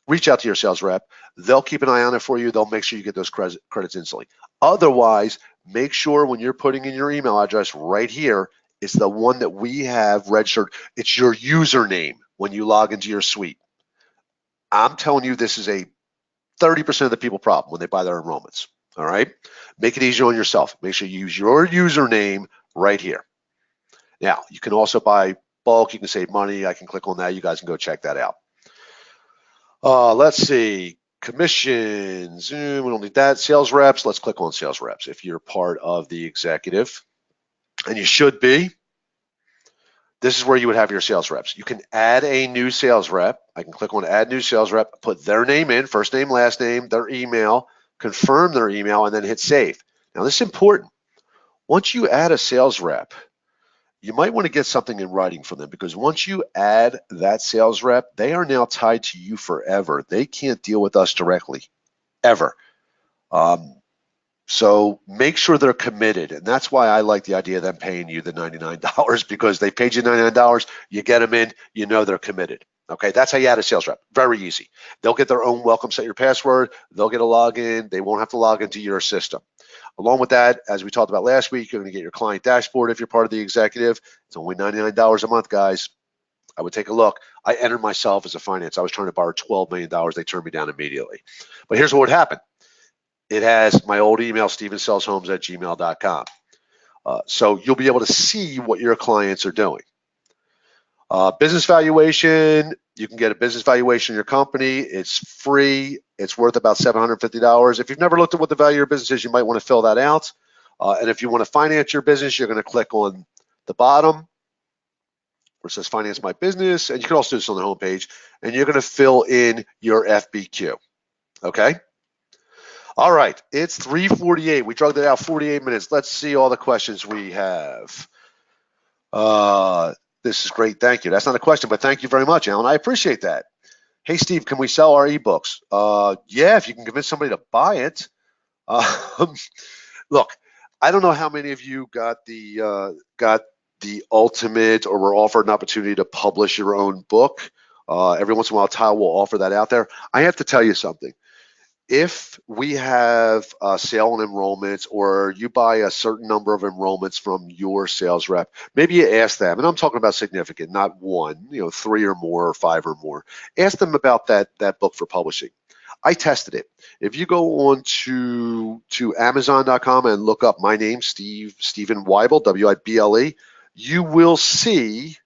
Reach out to your sales rep. They'll keep an eye on it for you. They'll make sure you get those credits instantly. Otherwise, make sure when you're putting in your email address right here, it's the one that we have registered. It's your username when you log into your suite. I'm telling you, this is a 30% of the people problem when they buy their enrollments. All right, make it easier on yourself. Make sure you use your username right here. Now, you can also buy bulk. You can save money. I can click on that. You guys can go check that out. Let's see, commissions. We don't need that. Sales reps. Let's click on sales reps. If you're part of the executive, and you should be, this is where you would have your sales reps. You can add a new sales rep. I can click on add new sales rep, put their name in, first name, last name, their email, confirm their email, and then hit save. Now, this is important. Once you add a sales rep, you might want to get something in writing from them, because once you add that sales rep, they are now tied to you forever. They can't deal with us directly, ever. So make sure they're committed. And that's why I like the idea of them paying you the $99, because they paid you $99, you get them in, you know they're committed. Okay, that's how you add a sales rep. Very easy. They'll get their own welcome set your password. They'll get a login. They won't have to log into your system. Along with that, as we talked about last week, you're going to get your client dashboard if you're part of the executive. It's only $99 a month, guys. I would take a look. I entered myself as a finance. I was trying to borrow $12 million. They turned me down immediately. But here's what would happen. It has my old email, stevensellshomes@gmail.com. So you'll be able to see what your clients are doing. Business valuation, you can get a business valuation in your company. It's free. It's worth about $750. If you've never looked at what the value of your business is, you might want to fill that out. And if you want to finance your business, you're going to click on the bottom where it says finance my business. And you can also do this on the homepage. And you're going to fill in your FBQ. Okay? All right. It's 3:48. We drugged it out 48 minutes. Let's see all the questions we have. This is great. Thank you. That's not a question, but thank you very much, Alan. I appreciate that. Hey, Steve, can we sell our ebooks? Yeah, if you can convince somebody to buy it. Look, I don't know how many of you got the ultimate or were offered an opportunity to publish your own book. Every once in a while, Tile will offer that out there. I have to tell you something. If we have a sale on enrollments, or you buy a certain number of enrollments from your sales rep, maybe you ask them, and I'm talking about significant, not one, 3 or more or 5 or more. Ask them about that book for publishing. I tested it. If you go on to Amazon.com and look up my name, Steven Wible, W-I-B-L-E, you will see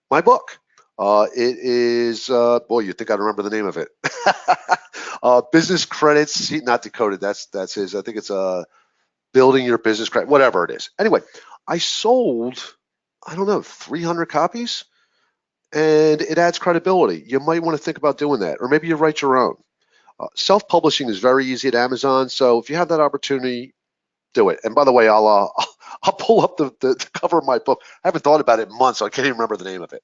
my book. It is, boy, you think I remember the name of it. Business credits, not decoded. That's his. I think it's building your business credit, whatever it is. Anyway, I sold, I don't know, 300 copies, and it adds credibility. You might want to think about doing that, or maybe you write your own. Self-publishing is very easy at Amazon, so if you have that opportunity, do it. And by the way, I'll pull up the cover of my book. I haven't thought about it in months, so I can't even remember the name of it.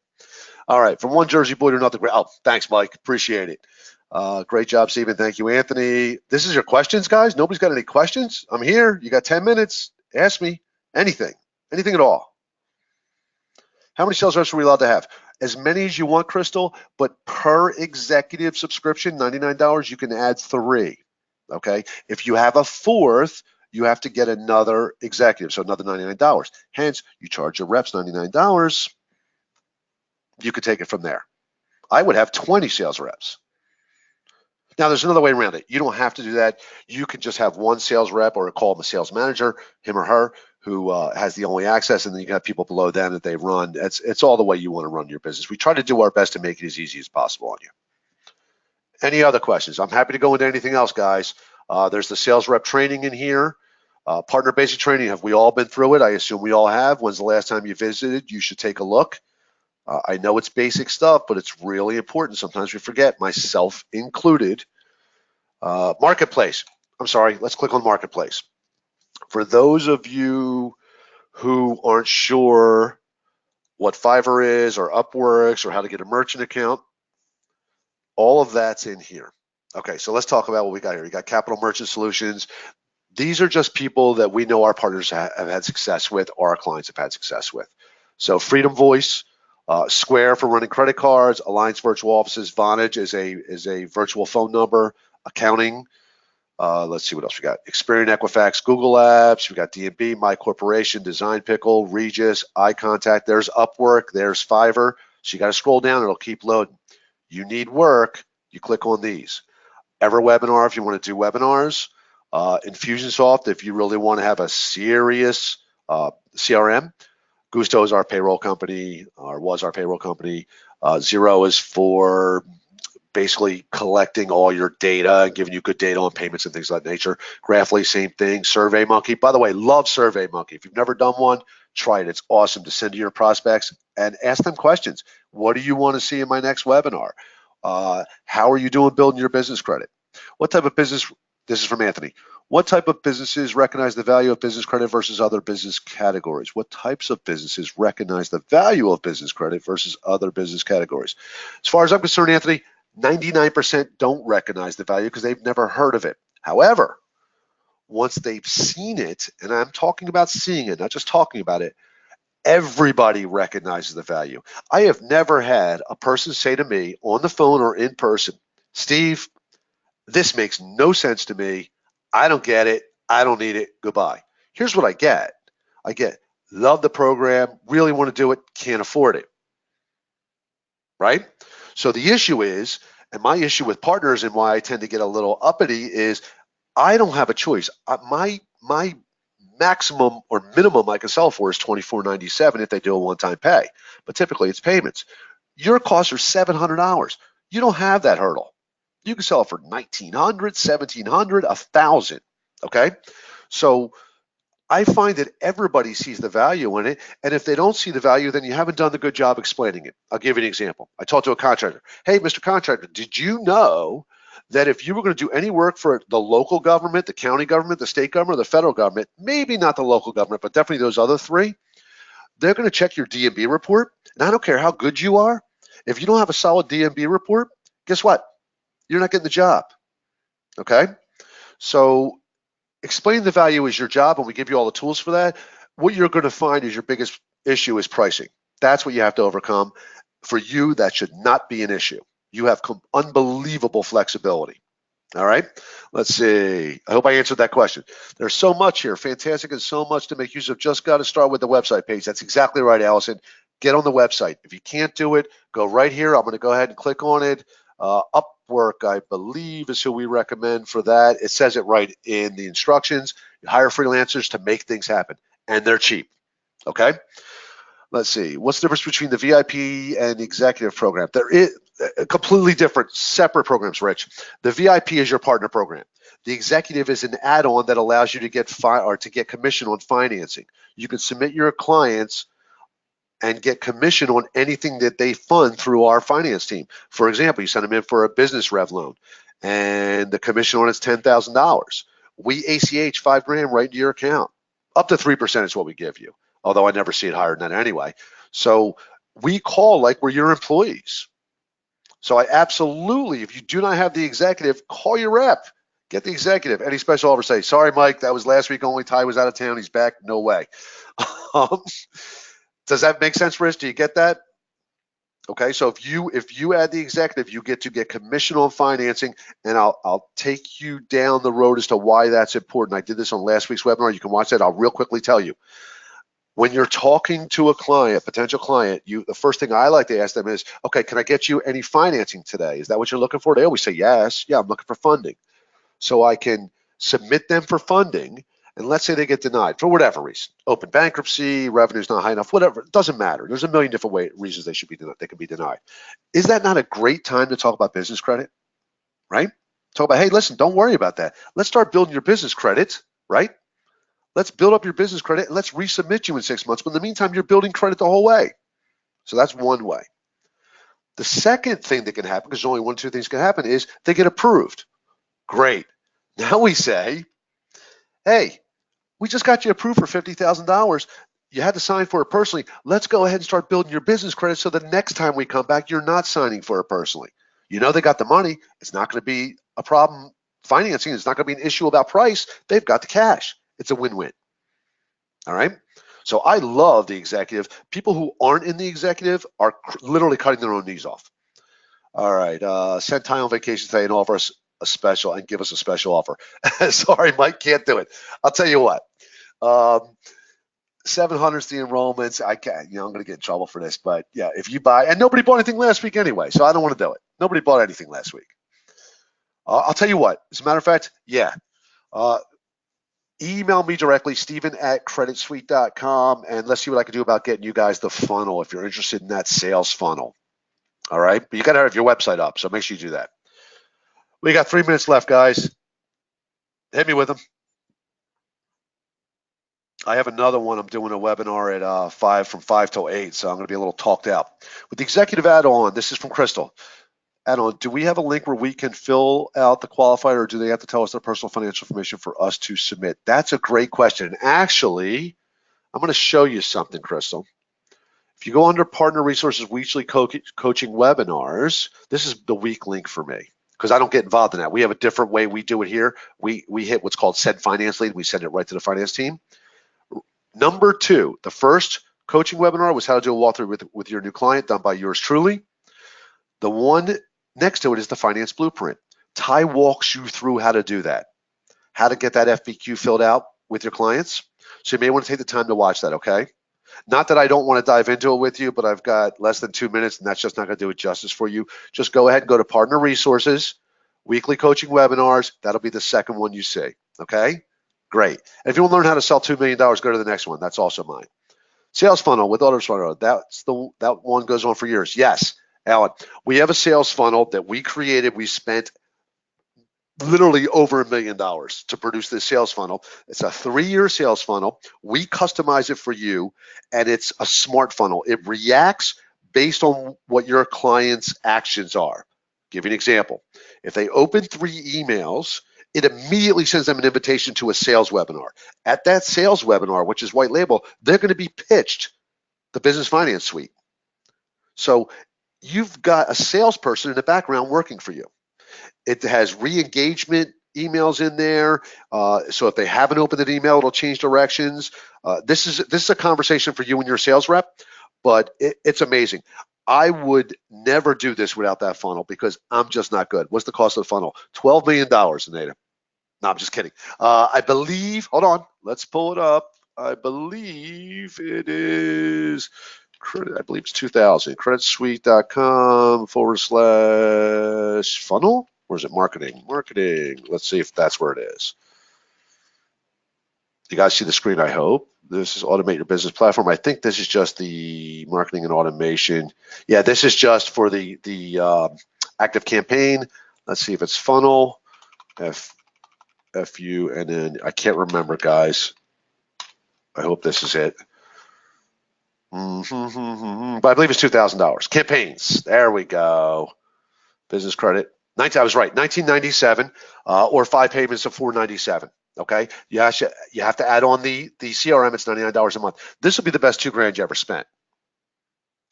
All right, from one Jersey boy to another. Oh, thanks, Mike. Appreciate it. Great job, Stephen. Thank you, Anthony. This is your questions, guys. Nobody's got any questions? I'm here. You got 10 minutes. Ask me anything at all. How many sales reps are we allowed to have? As many as you want, Crystal, but per executive subscription, $99, you can add 3. Okay. If you have a 4th, you have to get another executive, so another $99. Hence, you charge your reps $99. You could take it from there. I would have 20 sales reps. Now, there's another way around it. You don't have to do that. You can just have one sales rep or call them a sales manager, him or her, who has the only access, and then you have people below them that they run. It's all the way you want to run your business. We try to do our best to make it as easy as possible on you. Any other questions? I'm happy to go into anything else, guys. There's the sales rep training in here. Partner basic training, have we all been through it? I assume we all have. When's the last time you visited? You should take a look. I know it's basic stuff, but it's really important. Sometimes we forget, myself included. Marketplace. I'm sorry, let's click on Marketplace. For those of you who aren't sure what Fiverr is or Upworks or how to get a merchant account, all of that's in here. Okay, so let's talk about what we got here. You got Capital Merchant Solutions. These are just people that we know our partners have had success with, or our clients have had success with. So Freedom Voice, Square for running credit cards, Alliance Virtual Offices, Vonage is a virtual phone number, accounting. Let's see what else we got. Experian, Equifax, Google Apps. We got D&B, My Corporation, Design Pickle, Regis, iContact. There's Upwork. There's Fiverr. So you got to scroll down. It'll keep loading. You need work. You click on these. EverWebinar if you want to do webinars. Infusionsoft if you really want to have a serious CRM. Gusto is our payroll company, or was our payroll company. Xero is for basically collecting all your data and giving you good data on payments and things of that nature. Graphly, same thing. SurveyMonkey, by the way, love SurveyMonkey. If you've never done one, try it. It's awesome to send to your prospects and ask them questions. What do you want to see in my next webinar? How are you doing building your business credit? What type of business, this is from Anthony, what type of businesses recognize the value of business credit versus other business categories? What types of businesses recognize the value of business credit versus other business categories? As far as I'm concerned, Anthony, 99% don't recognize the value because they've never heard of it. However, once they've seen it, and I'm talking about seeing it, not just talking about it, everybody recognizes the value. I have never had a person say to me on the phone or in person, Steve, this makes no sense to me. I don't get it. I don't need it. Goodbye. Here's what I get. I get, love the program, really want to do it, can't afford it. Right? So the issue is, and my issue with partners and why I tend to get a little uppity is I don't have a choice. My maximum or minimum I can sell for is $24.97 if they do a one-time pay, but typically it's payments. Your costs are $700. You don't have that hurdle. You can sell it for $1,900, $1,700, $1,000. Okay, so I find that everybody sees the value in it, and if they don't see the value, then you haven't done the good job explaining it. I'll give you an example. I talked to a contractor. Hey, Mr. Contractor, did you know that if you were going to do any work for the local government, the county government, the state government, or the federal government, maybe not the local government, but definitely those other 3, they're going to check your D&B report, and I don't care how good you are. If you don't have a solid D&B report, guess what? You're not getting the job. Okay? So explain the value is your job, and we give you all the tools for that. What you're going to find is your biggest issue is pricing. That's what you have to overcome. For you, that should not be an issue. You have unbelievable flexibility. All right, let's see. I hope I answered that question. There's so much here, fantastic, and so much to make use of. Just got to start with the website page. That's exactly right, Allison. Get on the website. If you can't do it, go right here. I'm going to go ahead and click on it. Upwork, I believe, is who we recommend for that. It says it right in the instructions. You hire freelancers to make things happen, and they're cheap. Okay. Let's see. What's the difference between the VIP and the executive program? There is completely different, separate programs, Rich. The VIP is your partner program. The executive is an add-on that allows you to get commission on financing. You can submit your clients and get commission on anything that they fund through our finance team. For example, you send them in for a business rev loan, and the commission on it's $10,000. We ACH $5,000 right into your account. Up to 3% is what we give you, although I never see it higher than that anyway. So we call like we're your employees. So I absolutely, if you do not have the executive, call your rep. Get the executive. Any special offer, say, sorry, Mike, that was last week only. Ty was out of town. He's back. No way. Does that make sense, Rich? Do you get that? Okay, so if you add the executive, you get to get commission on financing, and I'll take you down the road as to why that's important. I did this on last week's webinar. You can watch that. I'll real quickly tell you. When you're talking to a client, potential client, the first thing I like to ask them is, okay, can I get you any financing today? Is that what you're looking for? They always say yes. Yeah, I'm looking for funding. So I can submit them for funding, and let's say they get denied for whatever reason, open bankruptcy, revenue's not high enough, whatever, it doesn't matter. There's a million different reasons they should be denied. They can be denied. Is that not a great time to talk about business credit, right? Talk about, hey, listen, don't worry about that. Let's start building your business credit, right? Let's build up your business credit and let's resubmit you in 6 months. But in the meantime, you're building credit the whole way. So that's one way. The second thing that can happen, because only one or two things can happen, is they get approved. Great. Now we say, hey, we just got you approved for $50,000. You had to sign for it personally. Let's go ahead and start building your business credit so the next time we come back, you're not signing for it personally. You know they got the money. It's not going to be a problem financing. It's not going to be an issue about price. They've got the cash. It's a win-win. All right? So I love the executive. People who aren't in the executive are literally cutting their own knees off. All right. Send Ty on vacation today and offer us a special and give us a special offer. Sorry, Mike, can't do it. I'll tell you what. 700 is the enrollments. I can't, I'm going to get in trouble for this, but yeah, if you buy, and nobody bought anything last week anyway, so I don't want to do it. Nobody bought anything last week. I'll tell you what. As a matter of fact, yeah. Email me directly, Steven@creditsuite.com, and let's see what I can do about getting you guys the funnel if you're interested in that sales funnel. All right, but you got to have your website up, so make sure you do that. We got 3 minutes left, guys. Hit me with them. I have another one. I'm doing a webinar at 5 till 8, so I'm going to be a little talked out. With the executive add-on, this is from Crystal. Add-on, do we have a link where we can fill out the qualifier, or do they have to tell us their personal financial information for us to submit? That's a great question. And actually, I'm going to show you something, Crystal. If you go under Partner Resources Weekly Coaching Webinars, this is the week link for me because I don't get involved in that. We have a different way we do it here. We hit what's called Send Finance Lead. We send it right to the finance team. Number 2, the first coaching webinar was how to do a walkthrough with your new client, done by yours truly. The one next to it is the finance blueprint. Ty walks you through how to do that, how to get that FBQ filled out with your clients. So you may want to take the time to watch that, okay? Not that I don't want to dive into it with you, but I've got less than 2 minutes, and that's just not going to do it justice for you. Just go ahead and go to Partner Resources, Weekly Coaching Webinars. That'll be the second one you see, okay? Great. And if you want to learn how to sell $2 million, go to the next one. That's also mine. Sales funnel with autoresponder. That one goes on for years. Yes, Alan, we have a sales funnel that we created. We spent literally over $1 million to produce this sales funnel. It's a 3-year sales funnel. We customize it for you, and it's a smart funnel. It reacts based on what your client's actions are. Give you an example. If they open 3 emails, it immediately sends them an invitation to a sales webinar. At that sales webinar, which is white label, they're going to be pitched the Business Finance Suite. So you've got a salesperson in the background working for you. It has re-engagement emails in there. So if they haven't opened an email, it'll change directions. This is a conversation for you and your sales rep, but it's amazing. I would never do this without that funnel because I'm just not good. What's the cost of the funnel? $12 million, Anita. No, I'm just kidding. I believe, hold on, let's pull it up. I believe it is, I believe it's 2000, creditsuite.com/funnel. Or is it marketing? Marketing. Let's see if that's where it is. You guys see the screen, I hope. This is automate your business platform. I think this is just the marketing and automation. Yeah, this is just for the active campaign. Let's see if it's funnel, FU, and then I can't remember, guys. I hope this is it. But I believe it's $2,000. Campaigns. There we go. Business credit. I was right. 1997 or 5 payments of 497. Okay. You have to add on the CRM. It's $99 a month. This will be the best $2,000 you ever spent.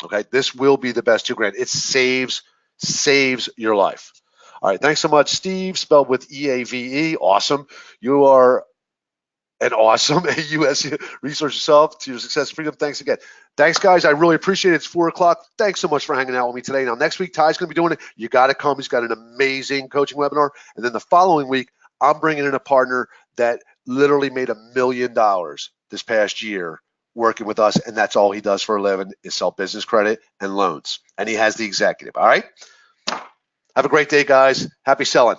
Okay. This will be the best $2,000. It saves your life. All right. Thanks so much, Steve. Spelled with EAVE. Awesome. You are an awesome U.S. resource yourself to your success and freedom. Thanks again. Thanks, guys. I really appreciate it. It's 4 o'clock. Thanks so much for hanging out with me today. Now, next week, Ty's going to be doing it. You got to come. He's got an amazing coaching webinar. And then the following week, I'm bringing in a partner that literally made $1 million this past year working with us. And that's all he does for a living is sell business credit and loans. And he has the executive. All right. Have a great day, guys. Happy selling.